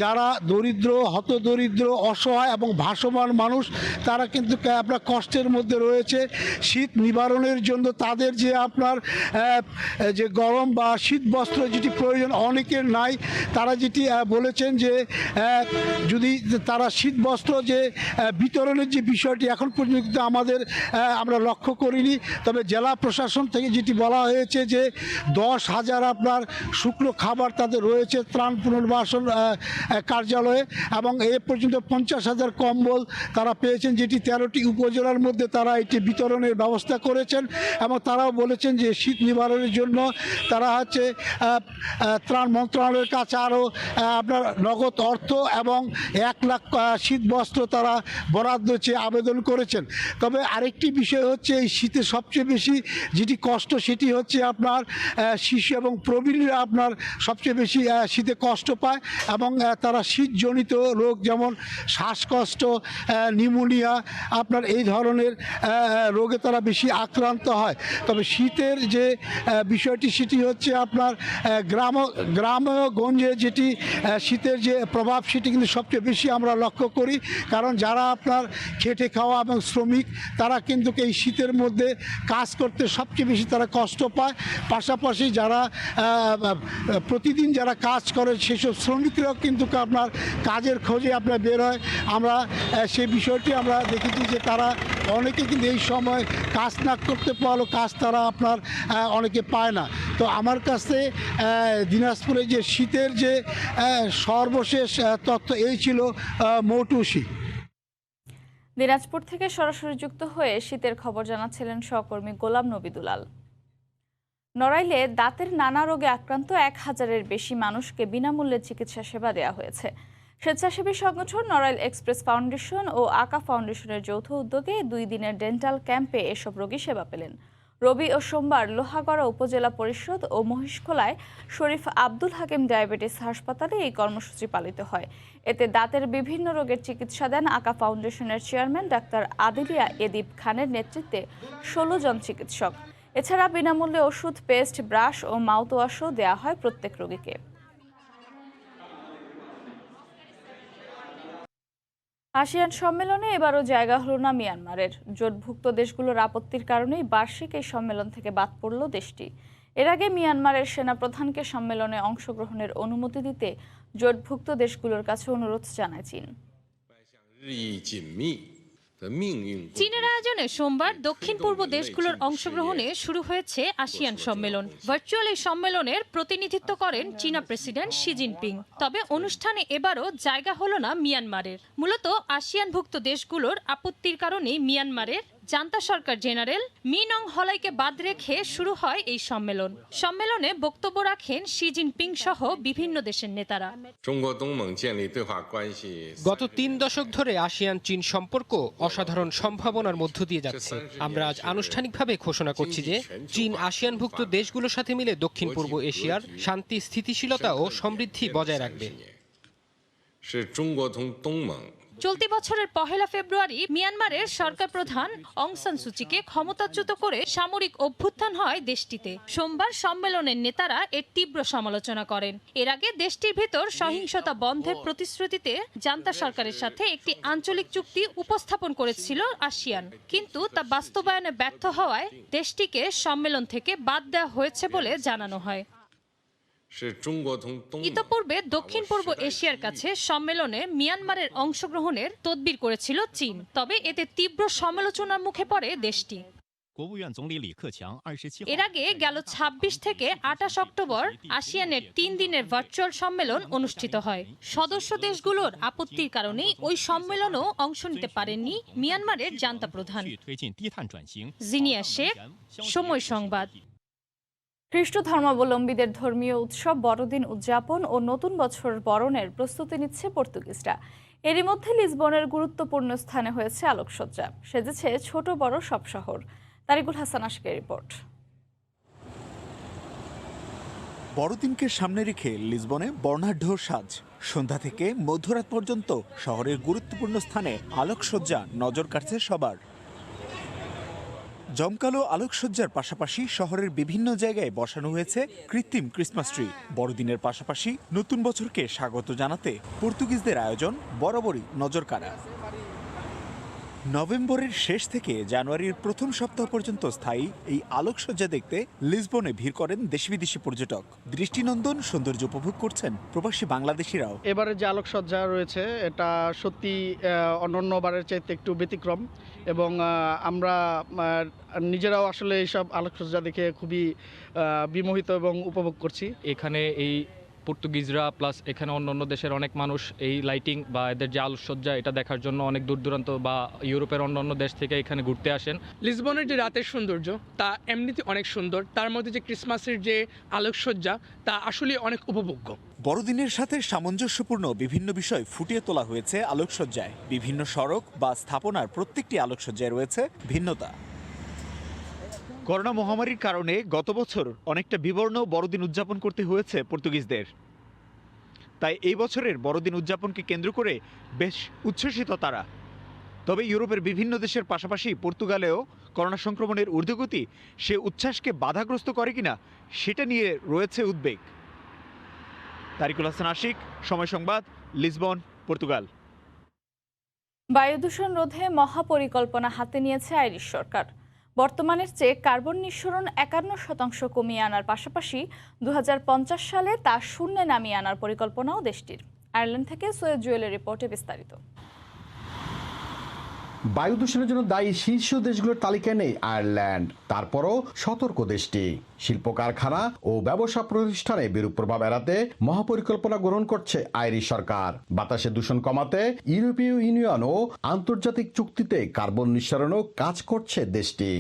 যারা দরিদ্র, হতদরিদ্র, অসহায় এবং ভাসমান মানুষ, তারা কিন্তু আপনার কষ্টের মধ্যে রয়েছে। শীত নিবারণের জন্য তাদের যে আপনার যে গরম বা শীত বস্ত্র যেটি প্রয়োজন অনেকের নাই। তারা যেটি বলেছেন যে যদি তারা শীত বস্ত্র যে বিতরণের যে বিষয়টি এখন পর্যন্ত আমরা লক্ষ্য করিনি। তবে জেলা প্রশাসন থেকে যেটি বলা হয়েছে যে 10,000 আপনার শুকনো খাবার তাদের রয়েছে ত্রাণ পুনর্বাসন কার্যালয়ে এবং এ পর্যন্ত 50,000 কম্বল তারা পেয়েছেন, যেটি 13টি উপজেলার মধ্যে তারা এটি বিতরণের ব্যবস্থা করেছেন। এবং তারাও বলেছেন যে শীত নিবারণের জন্য তারা হচ্ছে ত্রাণ মন্ত্রণালয়ের কাছে আরও আপনার নগদ অর্থ এবং 1 লাখ শীত বস্ত্র তারা বরাদ্দ চেয়ে আবেদন করেছেন। তবে আরেকটি বিষয় হচ্ছে এই শীতে সবচেয়ে বেশি যেটি কষ্ট সেটি হচ্ছে আপনার শিশু এবং প্রবীণরা আপনার সবচেয়ে বেশি শীতে কষ্ট পায় এবং তারা শীতজনিত রোগ যেমন শ্বাসকষ্ট, নিউমোনিয়া আপনার এই ধরনের রোগে তারা বেশি আক্রান্ত হয়। তবে শীতের যে বিষয়টি সেটি হচ্ছে আপনার গ্রামগঞ্জে যেটি শীতের যে প্রভাব সেটি কিন্তু সবচেয়ে বেশি আমরা লক্ষ্য করি, কারণ যারা আপনার খেটে খাওয়া এবং শ্রমিক তারা কিন্তু এই শীতের মধ্যে কাজ করতে সবচেয়ে বেশি তারা কষ্ট পায়। পাশাপাশি যারা প্রতিদিন যারা কাজ করে সেসব শ্রমিকরাও কিন্তু আপনার কাজের খোঁজে আপনার বের হয়। আমরা সেই বিষয়টি আমরা দেখেছি যে তারা অনেকে কিন্তু এই সময় কাজ না করতে পারলেও কাজ তারা আপনার অনেকে পায় না। তো আমার কাছে দিনাজপুরে যে শীতের যে সর্বশেষ তথ্য এই ছিল মৌটুসি। দিনাজপুর থেকে সরাসরি যুক্ত হয়ে শীতের খবর জানাচ্ছিলেন সহকর্মী গোলাম নবী দুলাল। নড়াইলে দাঁতের নানা রোগে আক্রান্ত 1000-এর বেশি মানুষকে বিনামূল্যে চিকিৎসা সেবা দেওয়া হয়েছে। স্বেচ্ছাসেবী সংগঠন নড়াইল এক্সপ্রেস ফাউন্ডেশন ও আকা ফাউন্ডেশনের যৌথ উদ্যোগে 2 দিনের ডেন্টাল ক্যাম্পে এসব রোগী সেবা পেলেন। রবি ও সোমবার লোহাগড়া উপজেলা পরিষদ ও মহিষখোলায় শরীফ আব্দুল হাকিম ডায়াবেটিস হাসপাতালে এই কর্মসূচি পালিত হয়। এতে দাঁতের বিভিন্ন রোগের চিকিৎসা দেন আকা ফাউন্ডেশনের চেয়ারম্যান ডাক্তার আদিলিয়া এদিব খানের নেতৃত্বে 16 জন চিকিৎসক। এছাড়া বিনামূল্যে ওষুধ, পেস্ট, ব্রাশ ও মাউথওয়াশও দেওয়া হয় প্রত্যেক রোগীকে। আসিয়ান সম্মেলনে এবারও জায়গা হলো না মিয়ানমারের। জোটভুক্ত দেশগুলোর আপত্তির কারণেই বার্ষিক এই সম্মেলন থেকে বাদ পড়ল দেশটি। এর আগে মিয়ানমারের সেনাপ্রধানকে সম্মেলনে অংশগ্রহণের অনুমতি দিতে জোটভুক্ত দেশগুলোর কাছে অনুরোধ জানায় চীন। চীনের আয়োজনে সোমবার দক্ষিণ পূর্ব দেশগুলোর অংশগ্রহণে শুরু হয়েছে আসিয়ান সম্মেলন। ভার্চুয়াল এই সম্মেলনের প্রতিনিধিত্ব করেন চীনা প্রেসিডেন্ট শি জিনপিং। তবে অনুষ্ঠানে এবারও জায়গা হলো না মিয়ানমারের। মূলত আসিয়ানভুক্ত দেশগুলোর আপত্তির কারণেই মিয়ানমারের জান্তা সরকার জেনারেল মিন অং হলাইকে বাদ রেখে শুরু হয় এই সম্মেলন। সম্মেলনে বক্তব্য রাখেন শি জিনপিং সহ বিভিন্ন দেশের নেতারা। গত 3 দশক ধরে আসিয়ান চীন সম্পর্ক অসাধারণ সম্ভাবনার মধ্য দিয়ে যাচ্ছে। আমরা আজ আনুষ্ঠানিকভাবে ঘোষণা করছি যে চীন আসিয়ানভুক্ত দেশগুলোর সাথে মিলে দক্ষিণ পূর্ব এশিয়ার শান্তি, স্থিতিশীলতা ও সমৃদ্ধি বজায় রাখবে। চলতি বছরের 1 ফেব্রুয়ারি মিয়ানমারের সরকার প্রধান অং সান সুচিকে ক্ষমতাচ্যুত করে সামরিক অভ্যুত্থান হয় দেশটিতে। সোমবার সম্মেলনের নেতারা এর তীব্র সমালোচনা করেন। এর আগে দেশটির ভেতর সহিংসতা বন্ধের প্রতিশ্রুতিতে জান্তা সরকারের সাথে একটি আঞ্চলিক চুক্তি উপস্থাপন করেছিল আসিয়ান, কিন্তু তা বাস্তবায়নে ব্যর্থ হওয়ায় দেশটিকে সম্মেলন থেকে বাদ দেওয়া হয়েছে বলে জানানো হয়। ইতোপূর্বে দক্ষিণ পূর্ব এশিয়ার কাছে সম্মেলনে মিয়ানমারের অংশগ্রহণের তদবির করেছিল চীন। তবে এতে তীব্র সমালোচনার মুখে পড়ে দেশটি। এর আগে গেল 26 থেকে 28 অক্টোবর আসিয়ানের 3 দিনের ভার্চুয়াল সম্মেলন অনুষ্ঠিত হয়। সদস্য দেশগুলোর আপত্তির কারণেই ওই সম্মেলনেও অংশ নিতে পারেননি মিয়ানমারের জান্তা প্রধান। জিনিয়া শেখ, সময় সংবাদ। খ্রিস্ট ধর্মাবলম্বীদের ধর্মীয় উৎসব বড়দিন উদযাপন ও নতুন বছর বরণের প্রস্তুতি নিচ্ছে পর্তুগিজরা। এরই মধ্যে লিসবনের গুরুত্বপূর্ণ স্থানে হয়েছে আলোকসজ্জা, সেজেছে ছোট বড় সব শহর। তারিকুল হাসান আশিকের রিপোর্ট। বড়দিনকে সামনে রেখে লিসবনে বর্ণাঢ্য সাজ। সন্ধ্যা থেকে মধ্যরাত পর্যন্ত শহরের গুরুত্বপূর্ণ স্থানে আলোকসজ্জা নজর কাটছে সবার। জমকালো আলোকসজ্জার পাশাপাশি শহরের বিভিন্ন জায়গায় বসানো হয়েছে কৃত্রিম ক্রিসমাস ট্রি। বড়দিনের পাশাপাশি নতুন বছরকে স্বাগত জানাতে পর্তুগিজদের আয়োজন বরাবরই নজরকাড়া। নভেম্বরের শেষ থেকে জানুয়ারির প্রথম সপ্তাহ পর্যন্ত স্থায়ী এই আলোকসজ্জা দেখতে লিসবনে ভিড় করেন দেশি বিদেশি পর্যটক। দৃষ্টিনন্দন সৌন্দর্য উপভোগ করছেন প্রবাসী বাংলাদেশিরাও। এবারে যে আলোকসজ্জা রয়েছে এটা সত্যি অন্যান্যবারের চাইতে একটু ব্যতিক্রম এবং আমরা নিজেরাও আসলে এইসব আলোকসজ্জা দেখে খুবই বিমোহিত এবং উপভোগ করছি। এখানে এই পর্তুগিজরা প্লাস এখানে অন্য দেশের অনেক মানুষ এই লাইটিং বা এদের যে আলোকসজ্জা এটা দেখার জন্য অনেক দূর দূরান্ত বা ইউরোপের অন্য দেশ থেকে এখানে ঘুরতে আসেন। লিসবনের যে রাতের সৌন্দর্য তা এমনিতে অনেক সুন্দর, তার মধ্যে যে ক্রিসমাসের যে আলোকসজ্জা তা আসলে অনেক উপভোগ্য। বড়দিনের সাথে সামঞ্জস্যপূর্ণ বিভিন্ন বিষয় ফুটিয়ে তোলা হয়েছে আলোকসজ্জায়। বিভিন্ন সড়ক বা স্থাপনার প্রত্যেকটি আলোকসজ্জায় রয়েছে ভিন্নতা। করোনা মহামারীর কারণে গত বছর অনেকটা বিবর্ণ বড়দিন উদযাপন করতে হয়েছে পর্তুগিজদের। তাই এই বছরের বড়দিন উদযাপনকে কেন্দ্র করে বেশ উচ্ছ্বসিত তারা। তবে ইউরোপের বিভিন্ন দেশের পাশাপাশি পর্তুগালেও করোনা সংক্রমণের ঊর্ধ্বগতি সে উচ্ছ্বাসকে বাধাগ্রস্ত করে কিনা সেটা নিয়ে রয়েছে উদ্বেগ। তারিকুল হাসান আশিক, সময় সংবাদ, লিসবন, পর্তুগাল। বায়ু দূষণ রোধে মহাপরিকল্পনা হাতে নিয়েছে আইরিশ সরকার। বর্তমানের চেয়ে কার্বন নিঃসরণ 51% কমিয়ে আনার পাশাপাশি 2050 সালে তা শূন্যে নামিয়ে আনার পরিকল্পনাও দেশটির। আয়ারল্যান্ড থেকে সৈয়দ জুয়েলের রিপোর্টে বিস্তারিত। বায়ু দূষণের জন্য দায়ী শীর্ষ দেশগুলোর তালিকায় নেই আয়ারল্যান্ড। তারপরও সতর্ক দেশটি। শিল্প কারখানা ও ব্যবসা প্রতিষ্ঠানে বিরূপ প্রভাব এড়াতে মহাপরিকল্পনা গ্রহণ করছে আইরিশ সরকার। বাতাসে দূষণ কমাতে ইউরোপীয় ইউনিয়ন ও আন্তর্জাতিক চুক্তিতে কার্বন নিঃসরণও কাজ করছে দেশটি।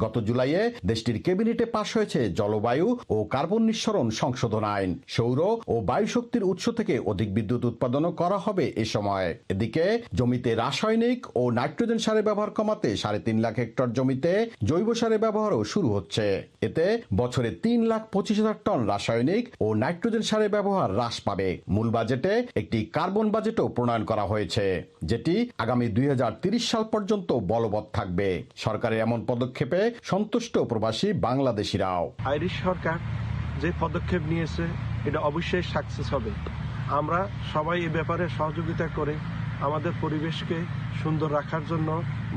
গত জুলাইয়ে দেশটির ক্যাবিনেটে পাশ হয়েছে জলবায়ু ও কার্বন নিঃসরণ সংশোধন আইন। সৌর ও বায়ু শক্তির উৎস থেকে অধিক বিদ্যুৎ উৎপাদনও করা হবে এ সময়। এদিকে জমিতে রাসায়নিক ও নাইট্রোজেন সারের ব্যবহার কমাতে 3.5 লাখ হেক্টর জমিতে জৈব সারের ব্যবহারও শুরু হচ্ছে। এতে বছরে 3,25,000 টন রাসায়নিক ও নাইট্রোজেন সারের ব্যবহার হ্রাস পাবে। মূল বাজেটে একটি কার্বন বাজেটও প্রণয়ন করা হয়েছে, যেটি আগামী 2030 সাল পর্যন্ত বলবৎ থাকবে। সরকারের এমন পদক্ষেপে সন্তুষ্ট প্রবাসী বাংলাদেশিরাও। আইরিশ সরকার যে পদক্ষেপ নিয়েছে এটা অবশ্যই সাকসেস হবে। আমরা সবাই এই ব্যাপারে সহযোগিতা করে আমাদের পরিবেশকে সুন্দর রাখার জন্য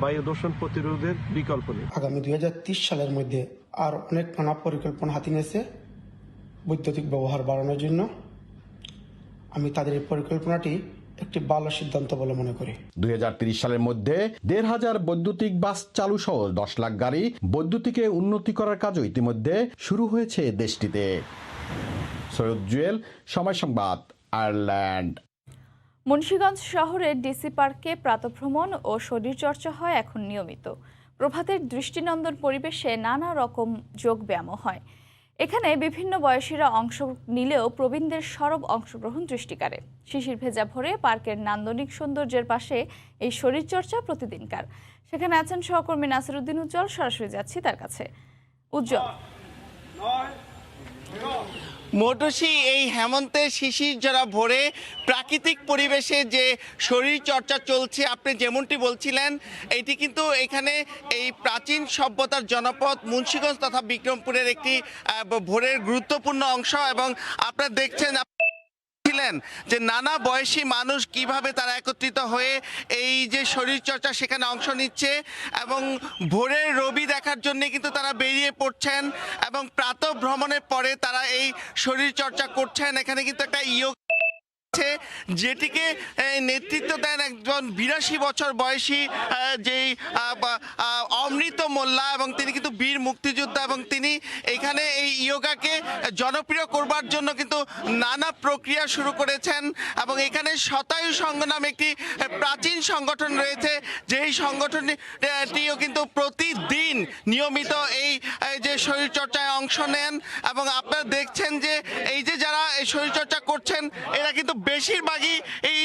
বায়ু দূষণ প্রতিরোধের বিকল্প নেই। আগামী 2030 সালের মধ্যে আর অনেক নানা পরিকল্পনা হাতে নিয়েছে বৈদ্যুতিক ব্যবহার বাড়ানোর জন্য। আমি তাদের এই পরিকল্পনাটি একটি ভালো সিদ্ধান্ত বলে মনে করি। 2030 সালের মধ্যে 1,500 বৈদ্যুতিক বাস চালু সহ 10 লাখ গাড়ি বৈদ্যুতিকে উন্নতি করার কাজও ইতিমধ্যে শুরু হয়েছে দেশটিতে। সৈয়দ জুয়েল, সময় সংবাদ, আয়ারল্যান্ড। মুন্সিগঞ্জ শহরের ডিসি পার্কে প্রাতঃভ্রমণ ও শরীরচর্চা হয় এখন নিয়মিত। প্রভাতের দৃষ্টিনন্দন পরিবেশে নানা রকম যোগ ব্যায়ামও হয়। এখানে বিভিন্ন বয়সীরা অংশ নিলেও প্রবীণদের সরব অংশগ্রহণ দৃষ্টি কাড়ে। শিশির ভেজা ভরে পার্কের নান্দনিক সৌন্দর্যের পাশে এই শরীরচর্চা প্রতিদিনকার। সেখানে আছেন সহকর্মী নাসিরউদ্দিন উজ্জ্বল। সরাসরি যাচ্ছি তার কাছে। উজ্জ্বল, মোটসি এই হেমন্তের শিশির যারা ভরে প্রাকৃতিক পরিবেশে যে শরীর চর্চা চলছে, আপনি যেমনটি বলছিলেন, এটি কিন্তু এখানে এই প্রাচীন সভ্যতার জনপদ মুন্সিগঞ্জ তথা বিক্রমপুরের একটি ভোরের গুরুত্বপূর্ণ অংশ। এবং আপনারা দেখছেন যে নানা বয়সী মানুষ কিভাবে তারা একত্রিত হয়ে এই যে শরীরচর্চা সেখানে অংশ নিচ্ছে এবং ভোরের রবি দেখার জন্য কিন্তু তারা বেরিয়ে পড়ছেন এবং প্রাতঃ ভ্রমণের পরে তারা এই শরীরচর্চা করছেন। এখানে কিন্তু একটা যেটিকে নেতৃত্ব দেন একজন 82 বছর বয়সী যেই অমৃত মোল্লা, এবং তিনি কিন্তু বীর মুক্তিযোদ্ধা এবং তিনি এখানে এই ইয়োগাকে জনপ্রিয় করবার জন্য কিন্তু নানা প্রক্রিয়া শুরু করেছেন। এবং এখানে শতায়ু সংঘ নামে একটি প্রাচীন সংগঠন রয়েছে, যেই সংগঠনটিও কিন্তু প্রতিদিন নিয়মিত এই যে শরীরচর্চায় অংশ নেন। এবং আপনারা দেখছেন যে এই যে যারা এই শরীরচর্চা করছেন এরা কিন্তু বেশিরভাগই এই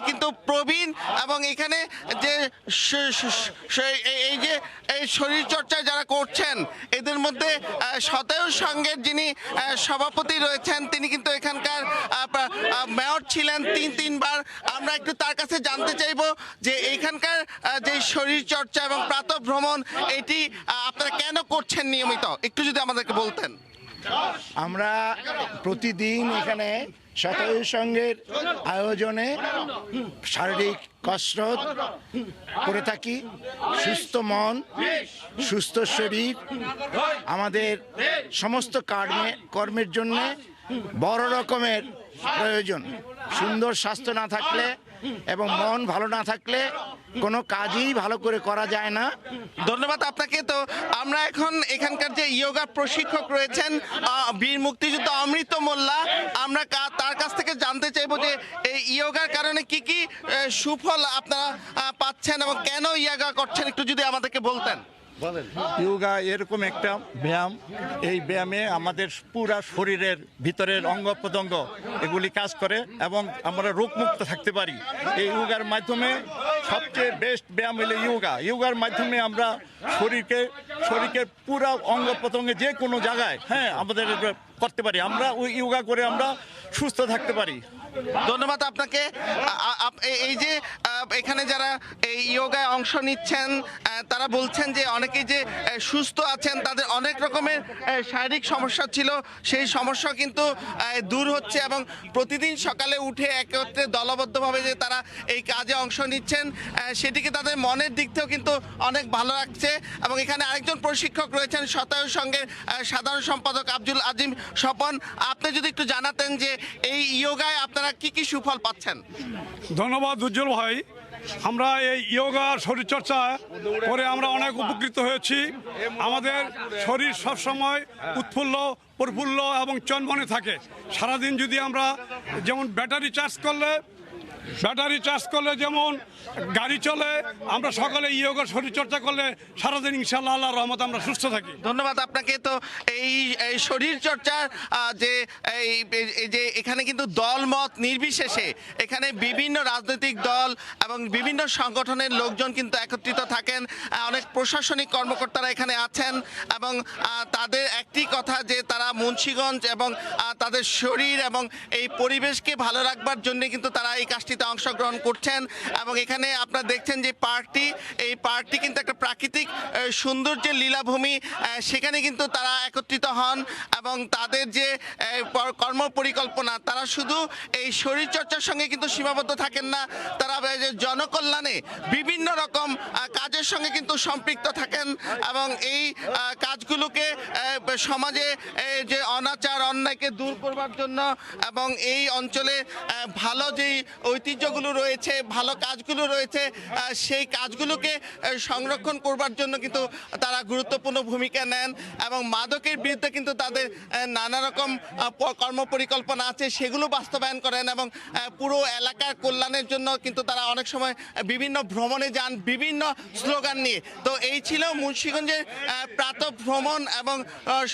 কিন্তু প্রবীণ, এবং এখানে যে এই যে এই শরীরচর্চায় যারা করছেন এদের মধ্যে শতায়ু সংঘের যিনি সভাপতি রয়েছেন তিনি কিন্তু এখানকার মেয়র ছিলেন তিনবার। আমরা একটু তার কাছে জানতে চাইব যে এখানকার যে শরীরচর্চা এবং প্রাতঃভ্রমণ এটি আপনারা কেন করছেন নিয়মিত, একটু যদি আমাদেরকে বলতেন। আমরা প্রতিদিন এখানে শতায়ু সংঘের আয়োজনে শারীরিক কসরত করে থাকি। সুস্থ মন, সুস্থ শরীর আমাদের সমস্ত কর্মের জন্য বড় রকমের প্রয়োজন। সুন্দর স্বাস্থ্য না থাকলে এবং মন ভালো না থাকলে কোনো কাজই ভালো করে করা যায় না। ধন্যবাদ আপনাকে। তো আমরা এখন এখানকার যে ইয়োগা প্রশিক্ষক রয়েছেন বীর মুক্তিযোদ্ধা অমৃত মোল্লা, আমরা তার কাছ থেকে জানতে চাইবো যে এই ইয়োগার কারণে কি কি সুফল আপনারা পাচ্ছেন এবং কেন ইয়োগা করছেন, একটু যদি আমাদেরকে বলতেন। ইয়োগা এরকম একটা ব্যায়াম, এই ব্যায়ামে আমাদের পুরা শরীরের ভিতরের অঙ্গ প্রত্যঙ্গ এগুলি কাজ করে এবং আমরা রোগমুক্ত থাকতে পারি। এই ইয়োগার মাধ্যমে সবচেয়ে বেস্ট ব্যায়াম হলো ইয়োগা। ইয়োগার মাধ্যমে আমরা শরীরকে পুরা অঙ্গ প্রত্যঙ্গে যে কোনো জায়গায় আমাদের করতে পারি, আমরা ওই ইয়োগা করে আমরা সুস্থ থাকতে পারি। ধন্যবাদ আপনাকে। এই যে এখানে যারা এই ইয়োগায় অংশ নিচ্ছেন তারা বলছেন যে অনেকেই যে সুস্থ আছেন, তাদের অনেক রকমের শারীরিক সমস্যা ছিল, সেই সমস্যা কিন্তু দূর হচ্ছে এবং প্রতিদিন সকালে উঠে একত্রে দলবদ্ধভাবে যে তারা এই কাজে অংশ নিচ্ছেন সেটিকে তাদের মনের দিক থেকেও কিন্তু অনেক ভালো লাগছে। এবং এখানে আরেকজন প্রশিক্ষক রয়েছেন শতায়ু সংঘের সাধারণ সম্পাদক আব্দুল আজিম স্বপন, আপনি যদি একটু জানাতেন যে এই ইয়োগায় আপনারা কি কি সুফল পাচ্ছেন। ধন্যবাদ উজ্জ্বল ভাই। আমরা এই ইয়োগা শরীরচর্চা করে আমরা অনেক উপকৃত হয়েছি। আমাদের শরীর সবসময় উৎফুল্ল প্রফুল্ল এবং চনমনে থাকে। সারাদিন যদি আমরা যেমন ব্যাটারি চার্জ করলে যেমন গাড়ি চলে, আমরা সকালে ইয়োগা শরীরচর্চা করলে সারাদিন ইনশাআল্লাহ আল্লাহর রহমতে আমরা সুস্থ থাকি। ধন্যবাদ আপনাকে। তো এই শরীরচর্চার যে এই যে এখানে কিন্তু দলমত নির্বিশেষে এখানে বিভিন্ন রাজনৈতিক দল এবং বিভিন্ন সংগঠনের লোকজন কিন্তু একত্রিত থাকেন, অনেক প্রশাসনিক কর্মকর্তারা এখানে আছেন এবং তাদের একটি কথা যে তারা মুন্সিগঞ্জ এবং তাদের শরীর এবং এই পরিবেশকে ভালো রাখবার জন্য কিন্তু তারা এই কাজটিতে অংশগ্রহণ করছেন। এবং এখানে আপনারা দেখছেন যে এই পার্কটি কিন্তু একটা প্রাকৃতিক সৌন্দর্যের লীলাভূমি, সেখানে কিন্তু তারা একত্রিত হন এবং তাদের যে কর্ম পরিকল্পনা তারা শুধু এই শরীরচর্চার সঙ্গে কিন্তু সীমাবদ্ধ থাকেন না, তারা জনকল্যাণে বিভিন্ন রকম কাজের সঙ্গে কিন্তু সম্পৃক্ত থাকেন এবং এই কাজগুলোকে সমাজে যে অনাচার অন্যায়কে দূর করবার জন্য এবং এই অঞ্চলে ভালো যেই ঐতিহ্যগুলো রয়েছে, ভালো কাজগুলো রয়েছে, সেই কাজগুলোকে সংরক্ষণ করবার জন্য কিন্তু তারা গুরুত্বপূর্ণ ভূমিকা নেন এবং মাদকের বিরুদ্ধে কিন্তু তাদের নানা রকম কর্মপরিকল্পনা আছে, সেগুলো বাস্তবায়ন করেন এবং পুরো এলাকার কল্যাণের জন্য কিন্তু তারা অনেক সময় বিভিন্ন ভ্রমণে যান বিভিন্ন স্লোগান নিয়ে। তো এই ছিল মুন্সিগঞ্জের প্রাতঃ ভ্রমণ এবং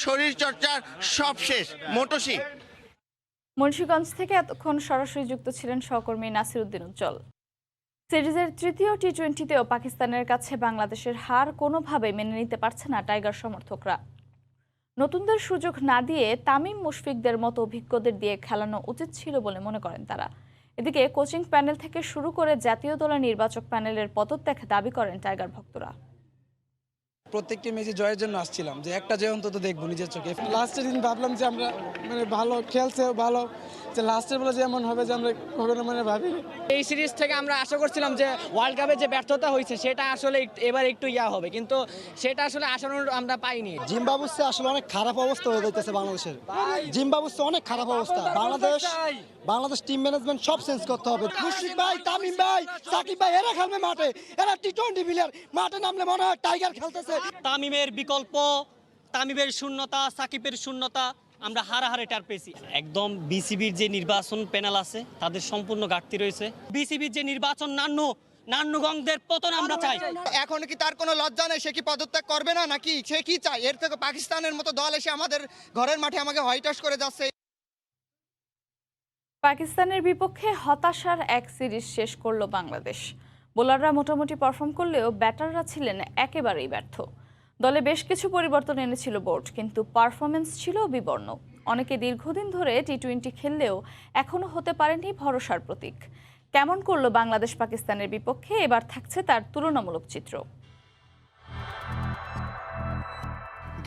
শরীরচর্চার সব শেষ। মোটসি মুন্সিগঞ্জ থেকে এতক্ষণ সরাসরি যুক্ত ছিলেন সহকর্মী নাসির উদ্দিন উজ্জ্বল। সিরিজের তৃতীয় টি-20তেও পাকিস্তানের কাছে বাংলাদেশের হার কোনোভাবেই মেনে নিতে পারছে না টাইগার সমর্থকরা। নতুনদের সুযোগ না দিয়ে তামিম মুশফিকদের মতো অভিজ্ঞদের দিয়ে খেলানো উচিত ছিল বলে মনে করেন তারা। এদিকে কোচিং প্যানেল থেকে শুরু করে জাতীয় দলের নির্বাচক প্যানেলের পদত্যাগ দাবি করেন টাইগার ভক্তরা। প্রত্যেকটি ম্যাচে জয়ের জন্য আসছিলাম, যে একটা জয় অন্তত দেখবো নিজের চোখে। লাস্টের দিন ভাবলাম যে আমরা ভালো খেলছে, ভালো যে লাস্টের বলে যে এমন হবে যে আমরা কখনো ভাবিনি। এই সিরিজ থেকে আমরা আশা করছিলাম যে ওয়ার্ল্ড কাপে যে ব্যর্থতা হয়েছে সেটা আসলে এবার একটু হবে, কিন্তু সেটা আসলে আশানুরূপ আমরা পাইনি। জিম্বাবুতে আসলে অনেক খারাপ অবস্থা হয়ে যাইতেছে বাংলাদেশের। জিম্বাবুতে অনেক খারাপ অবস্থা। বাংলাদেশ টিম ম্যানেজমেন্ট সব চেঞ্জ করতে হবে। মুশফিক ভাই, তামিম ভাই, সাকিব ভাই এরা খেলবে মাঠে, এরা টি-20 প্লেয়ার। মাঠে নামলে মনে হয় টাইগার খেলতেছে। তামিমের বিকল্প, তামিমের শূন্যতা, সাকিবের শূন্যতা আমরা হারাহারে টার পেয়েছি। একদম বিসিবির যে নির্বাচন প্যানেল আছে তাদের সম্পূর্ণ ঘাটতি রয়েছে। বিসিবির যে নির্বাচন নান্নুগঙ্গদের পতন আমরা চাই। এখন কি তার কোনো লজ্জা নেই? সে কি পদত্যাগ করবে না নাকি? সে কি চায়? এর থেকে পাকিস্তানের মতো দল এসে আমাদের ঘরের মাঠে আমাকে হোয়াইট ওয়াশ করে যাচ্ছে। পাকিস্তানের বিপক্ষে হতাশার এক সিরিজ শেষ করল বাংলাদেশ। বোলাররা মোটামুটি পারফর্ম করলেও ব্যাটাররা ছিলেন একেবারেই ব্যর্থ। দলে বেশ কিছু পরিবর্তন এনেছিল বোর্ড, কিন্তু পারফরমেন্স ছিল বিবর্ণ। অনেকে দীর্ঘদিন ধরে টি-20 খেললেও এখনও হতে পারেনি ভরসার প্রতীক। কেমন করল বাংলাদেশ পাকিস্তানের বিপক্ষে, এবার থাকছে তার তুলনামূলক চিত্র।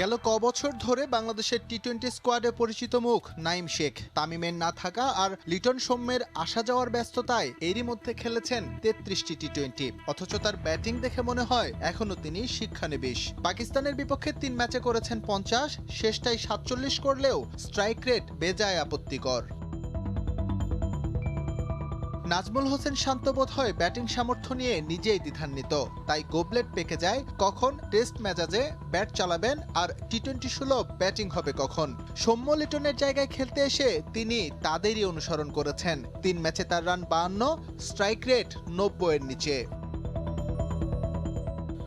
গেল কবছর ধরে বাংলাদেশের টি-20 স্কোয়াডে পরিচিত মুখ নাইম শেখ। তামিমের না থাকা আর লিটন সৌম্যের আসা যাওয়ার ব্যস্ততায় এরই মধ্যে খেলেছেন 33টি টি-20, অথচ তার ব্যাটিং দেখে মনে হয় এখনো তিনি শিক্ষানবিশ। পাকিস্তানের বিপক্ষে 3 ম্যাচে করেছেন 50, শেষটাই 47 করলেও স্ট্রাইক রেট বেজায় আপত্তিকর। নাজমুল হোসেন শান্ত বোধ হয় ব্যাটিং সামর্থ্য নিয়ে নিজেই দ্বিধান্বিত, তাই গোবলেট পেকে যায় কখন টেস্ট মেজাজে ব্যাট চালাবেন আর টি-20 সুলভ ব্যাটিং হবে কখন। সৌম্য লিটনের জায়গায় খেলতে এসে তিনি তাদেরই অনুসরণ করেছেন। 3 ম্যাচে তার রান 52, স্ট্রাইক রেট 90 এর নিচে।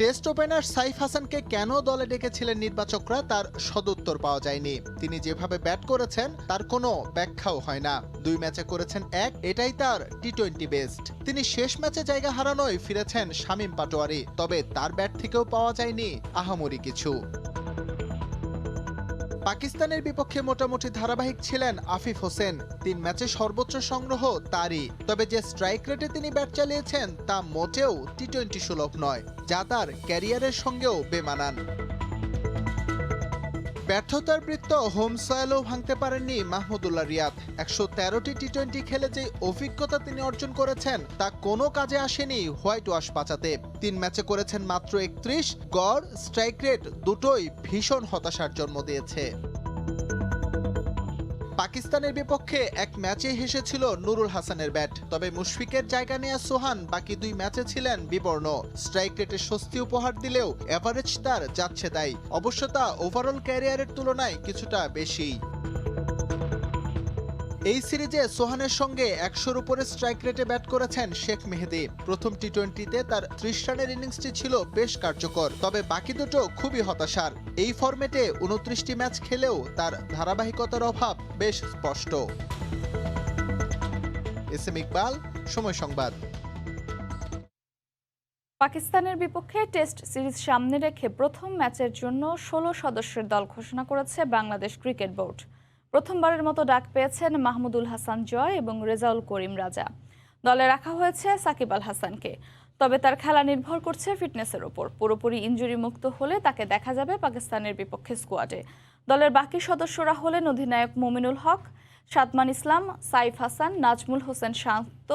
টেস্ট ওপেনার সাইফ হাসানকে কেন দলে ডেকেছিলেন নির্বাচকরা তার সদুত্তর পাওয়া যায়নি। তিনি যেভাবে ব্যাট করেছেন তার কোনো ব্যাখ্যাও হয় না। 2 ম্যাচে করেছেন 1, এটাই তার টি-20 বেস্ট। তিনি শেষ ম্যাচে জায়গা হারানোয় ফিরেছেন শামীম পাটোয়ারি, তবে তার ব্যাট থেকেও পাওয়া যায়নি আহামরি কিছু। পাকিস্তানের বিপক্ষে মোটামুটি ধারাবাহিক ছিলেন আফিফ হোসেন। 3 ম্যাচে সর্বোচ্চ সংগ্রহ তারই, তবে যে স্ট্রাইক রেটে তিনি ব্যাট চালিয়েছেন তা মোটেও টি-20 সুলভ নয়, যা তার ক্যারিয়ারের সঙ্গেও বেমানান। ব্যর্থতার বৃত্ত হোম সয়েলও ভাঙতে পারেননি মাহমুদুল্লাহ রিয়াদ। 113টি টি-20 খেলে যে অভিজ্ঞতা তিনি অর্জন করেছেন তা কোনো কাজে আসেনি হোয়াইট ওয়াশ বাঁচাতে। 3 ম্যাচে করেছেন মাত্র 31, গড় স্ট্রাইক রেট দুটোই ভীষণ হতাশার জন্ম দিয়েছে। পাকিস্তানের বিপক্ষে 1 ম্যাচে হেসেছিল নুরুল হাসানের ব্যাট, তবে মুশফিকের জায়গা নেয়া সোহান বাকি 2 ম্যাচে ছিলেন বিবর্ণ। স্ট্রাইক রেটে স্বস্তি উপহার দিলেও এভারেজ তার যাচ্ছে তাই, অবশ্য তা ওভারঅল ক্যারিয়ারের তুলনায় কিছুটা বেশি। এই সিরিজে সোহানের সঙ্গে 100-র উপরে স্ট্রাইক রেটে ব্যাট করেছেন শেখ মেহেদী। প্রথম টি-20তে তার 30 রানের ইনিংসটি ছিল বেশ কার্যকর, তবে বাকি দুটো খুবই হতাশার। এই ফরম্যাটে 29টি ম্যাচ খেলেও তার ধারাবাহিকতার অভাব বেশ স্পষ্ট। এসএম ইকবাল, সময় সংবাদ। পাকিস্তানের বিপক্ষে টেস্ট সিরিজ সামনে রেখে প্রথম ম্যাচের জন্য 16 সদস্যের দল ঘোষণা করেছে বাংলাদেশ ক্রিকেট বোর্ড। প্রথমবারের মতো ডাক পেয়েছেন মাহমুদুল হাসান জয় এবং রেজাউল করিম রাজা। দলে রাখা হয়েছে সাকিব আল হাসানকে, তবে তার খেলা নির্ভর করছে ফিটনেসের উপর। পুরোপুরি ইনজুরি মুক্ত হলে তাকে দেখা যাবে পাকিস্তানের বিপক্ষে স্কোয়াডে। দলের বাকি সদস্যরা হলেন অধিনায়ক মুমিনুল হক, সাদমান ইসলাম, সাইফ হাসান, নাজমুল হোসেন শান্ত,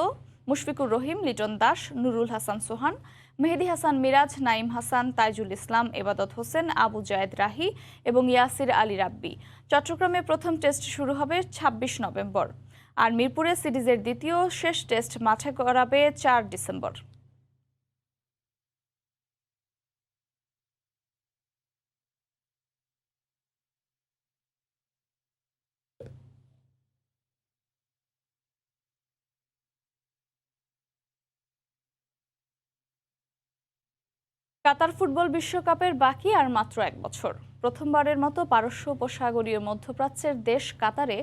মুশফিকুর রহিম, লিটন দাস, নুরুল হাসান সোহান, মেহেদী হাসান মিরাজ, নাইম হাসান, তাইজুল ইসলাম, এবাদত হোসেন, আবু জায়েদ রাহি এবং ইয়াসির আলী রাব্বি। চট্টগ্রামে প্রথম টেস্ট শুরু হবে 26 নভেম্বর, আর মিরপুরে সিরিজের দ্বিতীয় শেষ টেস্ট মাঠে গড়াবে 4 ডিসেম্বর। কাতার ফুটবল বিশ্বকাপের বাকি আর মাত্র 1 বছর। প্রথমবারের মতো পারস্য উপসাগরীয় মধ্যপ্রাচ্যের দেশ কাতারে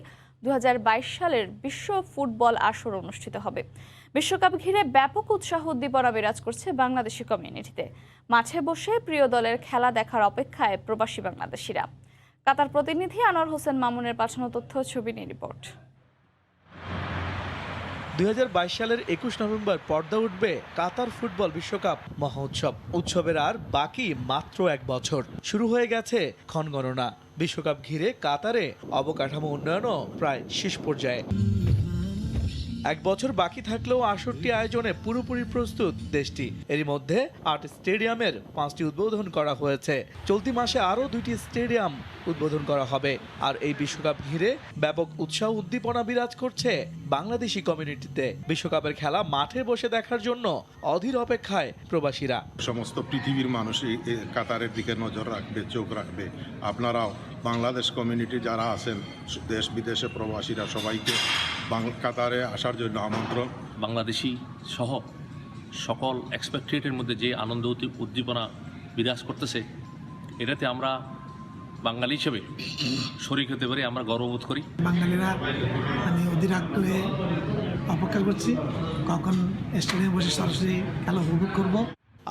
2022 সালের বিশ্ব ফুটবল আসর অনুষ্ঠিত হবে। বিশ্বকাপ ঘিরে ব্যাপক উৎসাহ উদ্দীপনা বিরাজ করছে বাংলাদেশি কমিউনিটিতে। মাঠে বসে প্রিয় দলের খেলা দেখার অপেক্ষায় প্রবাসী বাংলাদেশিরা। কাতার প্রতিনিধি আনোয়ার হোসেন মামুনের পাঠানো তথ্য ছবি নিয়ে রিপোর্ট। 2022 সালের 21 নভেম্বর পর্দা উঠবে কাতার ফুটবল বিশ্বকাপ মহোৎসব। উৎসবের আর বাকি মাত্র 1 বছর। শুরু হয়ে গেছে ক্ষণগণনা। বিশ্বকাপ ঘিরে কাতারে অবকাঠামো উন্নয়নও প্রায় শেষ পর্যায়ে। 1 বছর বাকি থাকলেও আসরটি আয়োজনে পুরোপুরি প্রস্তুত দেশটি। এরই মধ্যে 8 স্টেডিয়ামের 5টি উদ্বোধন করা হয়েছে। চলতি মাসে আরও 2টি স্টেডিয়াম উদ্বোধন করা হবে। আর এই বিশ্বকাপ ঘিরে ব্যাপক উৎসাহ উদ্দীপনা বিরাজ করছে বাংলাদেশি কমিউনিটিতে। বিশ্বকাপের খেলা মাঠে বসে দেখার জন্য অধীর অপেক্ষায় প্রবাসীরা। সমস্ত পৃথিবীর মানুষই কাতারের দিকে নজর রাখবে, চোখ রাখবে। আপনারাও বাংলাদেশ কমিউনিটি যারা আছেন, দেশ বিদেশে প্রবাসীরা, সবাইকে কাতারে আসার জন্য আমন্ত্রণ। বাংলাদেশি সহ সকল এক্সপেক্টেটের মধ্যে যে আনন্দ উদ্দীপনা বিরাজ করতেছে, এটাতে আমরা বাঙালি হিসেবে শরীক হতে পারি, আমরা গর্ববোধ করি। বাঙালিরা অধীর আগ্রহে অপেক্ষা করছি কখন স্টেডিয়ামে বসে সরাসরি খেলা উপভোগ করব।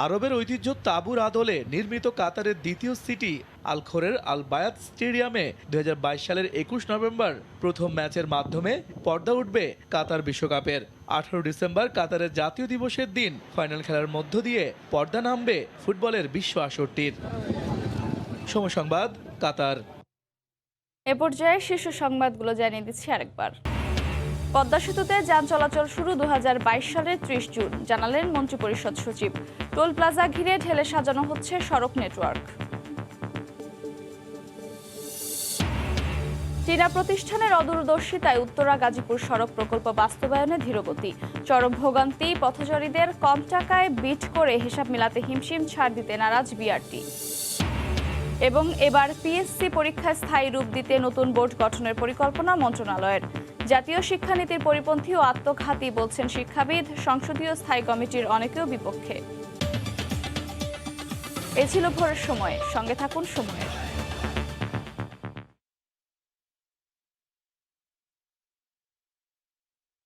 আরবের ঐতিহ্য তাঁবুর আদলে নির্মিত কাতারের দ্বিতীয় সিটি আল খোরের আল বায়াত স্টেডিয়ামে 2022 সালের 21 নভেম্বর প্রথম ম্যাচের মাধ্যমে পর্দা উঠবে কাতার বিশ্বকাপের। 18 ডিসেম্বর কাতারের জাতীয় দিবসের দিন ফাইনাল খেলার মধ্য দিয়ে পর্দা নামবে ফুটবলের বিশ্ব আসরটির। সময় সংবাদ, কাতার। এ পর্যায়ে শীর্ষ সংবাদগুলো জানিয়ে দিচ্ছি আরেকবার। পদ্মা সেতুতে যান চলাচল শুরু 2022 সালের 30 জুন, জানালেন মন্ত্রিপরিষদ সচিব। টোল প্লাজা ঘিরে ঢেলে সাজানো হচ্ছে সড়ক নেটওয়ার্ক। চীনা প্রতিষ্ঠানের অদূরদর্শিতায় উত্তরা গাজীপুর সড়ক প্রকল্প বাস্তবায়নে ধীরগতি। চরম ভোগান্তি পথচারীদের, কম টাকায় বিট করে হিসাব মেলাতে হিমশিম, ছাড় দিতে নারাজ বিআরটি। এবং এবার পিএসসি পরীক্ষায় স্থায়ী রূপ দিতে নতুন বোর্ড গঠনের পরিকল্পনা মন্ত্রণালয়ের। জাতীয় শিক্ষানীতির পরিপন্থী ও আত্মঘাতী বলছেন শিক্ষাবিদ। সংসদীয় স্থায়ী কমিটির অনেকেও বিপক্ষে। এ ছিল ভোরের সময়, সঙ্গে থাকুন সময়ের।